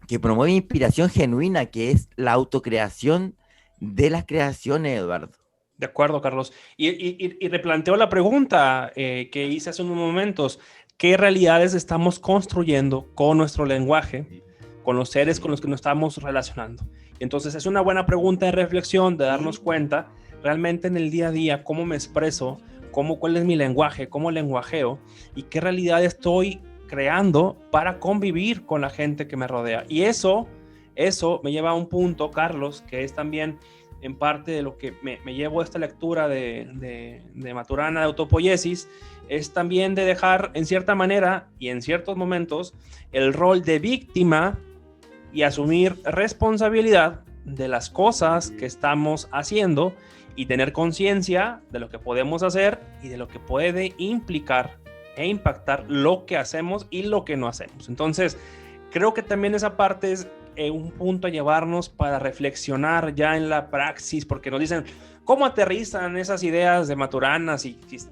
que promueve inspiración genuina, que es la autocreación de las creaciones, Eduardo. De acuerdo, Carlos. Y replanteo la pregunta que hice hace unos momentos. ¿Qué realidades estamos construyendo con nuestro lenguaje, con los seres con los que nos estamos relacionando? Entonces es una buena pregunta de reflexión, de darnos cuenta realmente en el día a día cómo me expreso, cuál es mi lenguaje, cómo lenguajeo y qué realidad estoy creando para convivir con la gente que me rodea. Y eso me lleva a un punto, Carlos, que es también en parte de lo que me llevo a esta lectura de Maturana de autopoiesis, es también de dejar en cierta manera y en ciertos momentos el rol de víctima y asumir responsabilidad de las cosas que estamos haciendo y tener conciencia de lo que podemos hacer y de lo que puede implicar e impactar lo que hacemos y lo que no hacemos. Entonces, creo que también esa parte es un punto a llevarnos para reflexionar ya en la praxis, porque nos dicen cómo aterrizan esas ideas de Maturana si se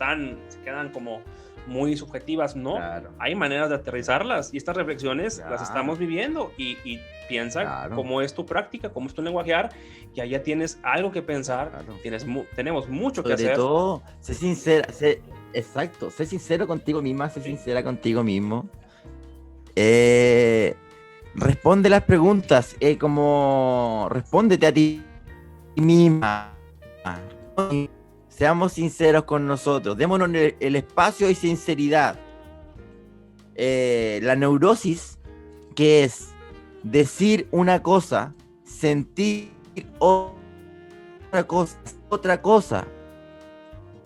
quedan como muy subjetivas. No, claro. Hay maneras de aterrizarlas y estas reflexiones las estamos viviendo y piensa cómo es tu práctica, cómo es tu lenguajear, y allá tienes algo que pensar, tenemos mucho que hacer. Sobre todo, sé sincera, sé sincero contigo misma, sé sincera contigo mismo. Responde las preguntas, como respóndete a ti misma. Seamos sinceros con nosotros, démonos el espacio y sinceridad. La neurosis, que es decir una cosa, sentir otra cosa,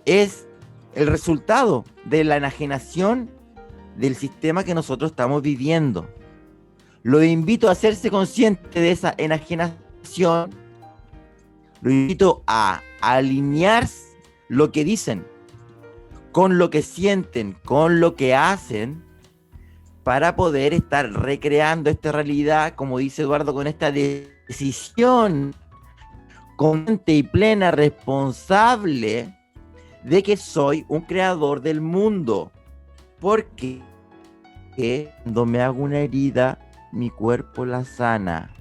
es el resultado de la enajenación del sistema que nosotros estamos viviendo. Lo invito a hacerse consciente de esa enajenación. Lo invito a alinear lo que dicen con lo que sienten, con lo que hacen, para poder estar recreando esta realidad, como dice Eduardo, con esta decisión consciente y plena, responsable de que soy un creador del mundo. Porque cuando me hago una herida, mi cuerpo la sana.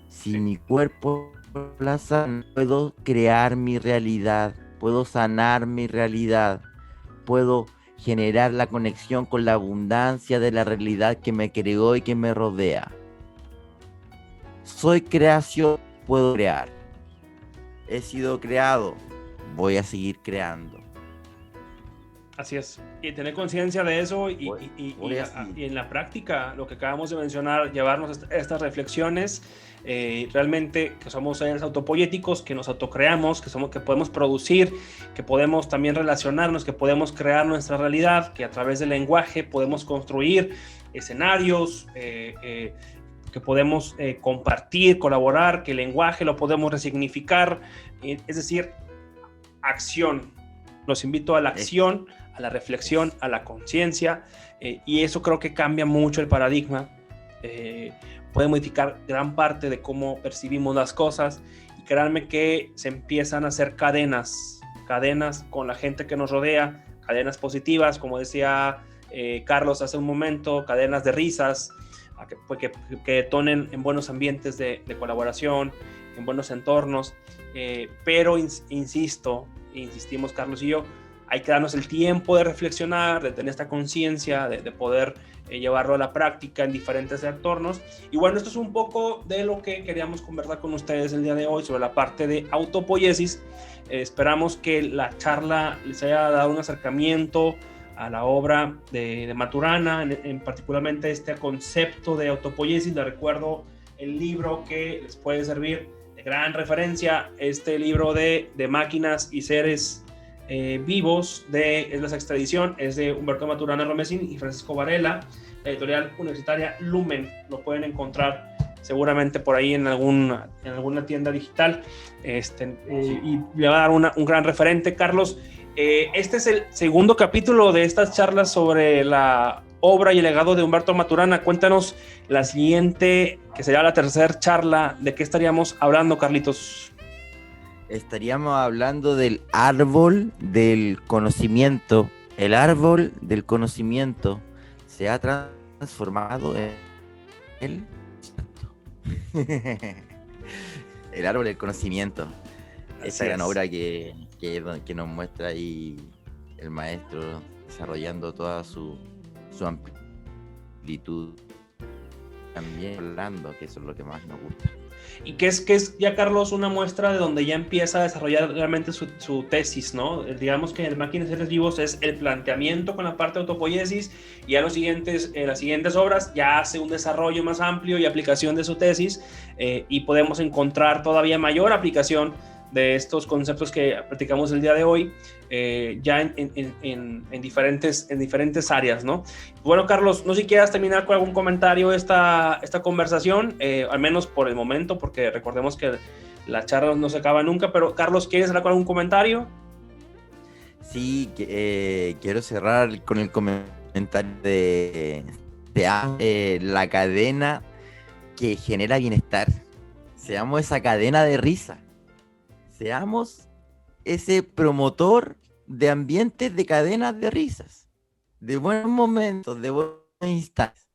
Si mi cuerpo la sana, puedo crear mi realidad, puedo sanar mi realidad, puedo generar la conexión con la abundancia de la realidad que me creó y que me rodea. Soy creación, puedo crear. He sido creado, voy a seguir creando. Así es, y tener conciencia de eso y en la práctica, lo que acabamos de mencionar, llevarnos estas reflexiones, realmente que somos seres autopoéticos, que nos autocreamos, que podemos producir, que podemos también relacionarnos, que podemos crear nuestra realidad, que a través del lenguaje podemos construir escenarios, que podemos compartir, colaborar, que el lenguaje lo podemos resignificar, es decir, acción. Los invito a la acción, a la reflexión, a la conciencia, y eso creo que cambia mucho el paradigma, puede modificar gran parte de cómo percibimos las cosas, y créanme que se empiezan a hacer cadenas con la gente que nos rodea, cadenas positivas, como decía Carlos hace un momento, cadenas de risas, que detonen en buenos ambientes de colaboración, en buenos entornos, pero insistimos Carlos y yo, hay que darnos el tiempo de reflexionar, de tener esta conciencia, de poder llevarlo a la práctica en diferentes entornos. Y bueno, esto es un poco de lo que queríamos conversar con ustedes el día de hoy sobre la parte de autopoiesis. Esperamos que la charla les haya dado un acercamiento a la obra de Maturana, en particularmente este concepto de autopoiesis. Les recuerdo el libro que les puede servir de gran referencia, este libro de Máquinas y Seres Vivos, es la sexta edición, es de Humberto Maturana Romesín y Francisco Varela, la editorial universitaria Lumen. Lo pueden encontrar seguramente por ahí en alguna tienda digital, y le va a dar un gran referente. Carlos, este es el segundo capítulo de estas charlas sobre la obra y el legado de Humberto Maturana. Cuéntanos la siguiente, que sería la tercera charla. ¿De qué estaríamos hablando, Carlitos? Estaríamos hablando del árbol del conocimiento. El árbol del conocimiento se ha transformado en el árbol del conocimiento. Esa gran obra que nos muestra ahí el maestro desarrollando toda su amplitud, también hablando, que eso es lo que más nos gusta. Y que es ya, Carlos, una muestra de donde ya empieza a desarrollar realmente su tesis, ¿no? Digamos que en Máquinas y Seres Vivos es el planteamiento con la parte de autopoiesis, y ya las siguientes obras ya hace un desarrollo más amplio y aplicación de su tesis, y podemos encontrar todavía mayor aplicación de estos conceptos que platicamos el día de hoy, ya en diferentes áreas, ¿no? Bueno, Carlos, no sé si quieras terminar con algún comentario esta conversación, al menos por el momento, porque recordemos que la charla no se acaba nunca, pero Carlos, ¿quieres hablar con algún comentario? Sí, quiero cerrar con el comentario de la cadena que genera bienestar. Seamos esa cadena de risa. Seamos ese promotor de ambientes de cadenas de risas, de buenos momentos, de buenos instantes.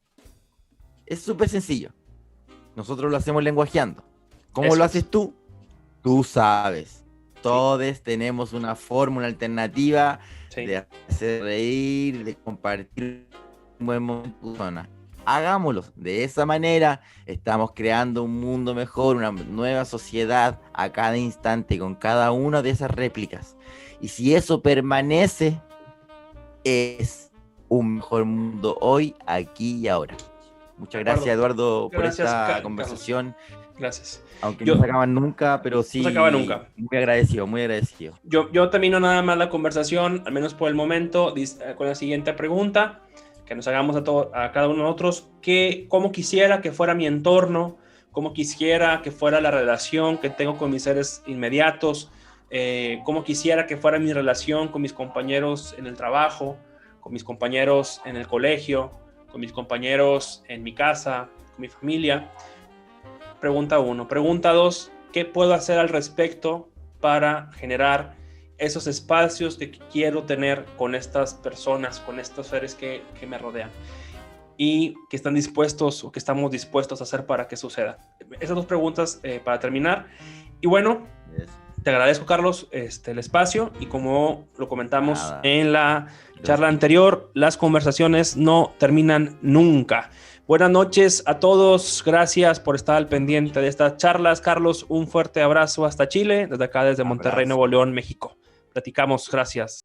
Es súper sencillo. Nosotros lo hacemos lenguajeando. ¿Cómo lo haces tú? Tú sabes. Todos tenemos una fórmula alternativa de hacer reír, de compartir un buen momento con personas. Hagámoslo. De esa manera estamos creando un mundo mejor, una nueva sociedad a cada instante, con cada una de esas réplicas. Y si eso permanece, es un mejor mundo hoy, aquí y ahora. Muchas gracias, Eduardo, por esta conversación. Gracias. Aunque no se acaban nunca, pero sí. No se acaba nunca. Muy agradecido, muy agradecido. Yo termino nada más la conversación, al menos por el momento, con la siguiente pregunta. que nos hagamos a cada uno de nosotros, cómo quisiera que fuera mi entorno, cómo quisiera que fuera la relación que tengo con mis seres inmediatos, cómo quisiera que fuera mi relación con mis compañeros en el trabajo, con mis compañeros en el colegio, con mis compañeros en mi casa, con mi familia. Pregunta 1. Pregunta 2, ¿qué puedo hacer al respecto para generar esos espacios que quiero tener con estas personas, con estos seres que me rodean y que están dispuestos o que estamos dispuestos a hacer para que suceda? Esas 2 preguntas para terminar. Y bueno, te agradezco, Carlos, el espacio, y como lo comentamos en la charla anterior, las conversaciones no terminan nunca. Buenas noches a todos, gracias por estar al pendiente de estas charlas. Carlos, un fuerte abrazo hasta Chile, desde acá, desde Monterrey, Nuevo León, México. Platicamos, gracias.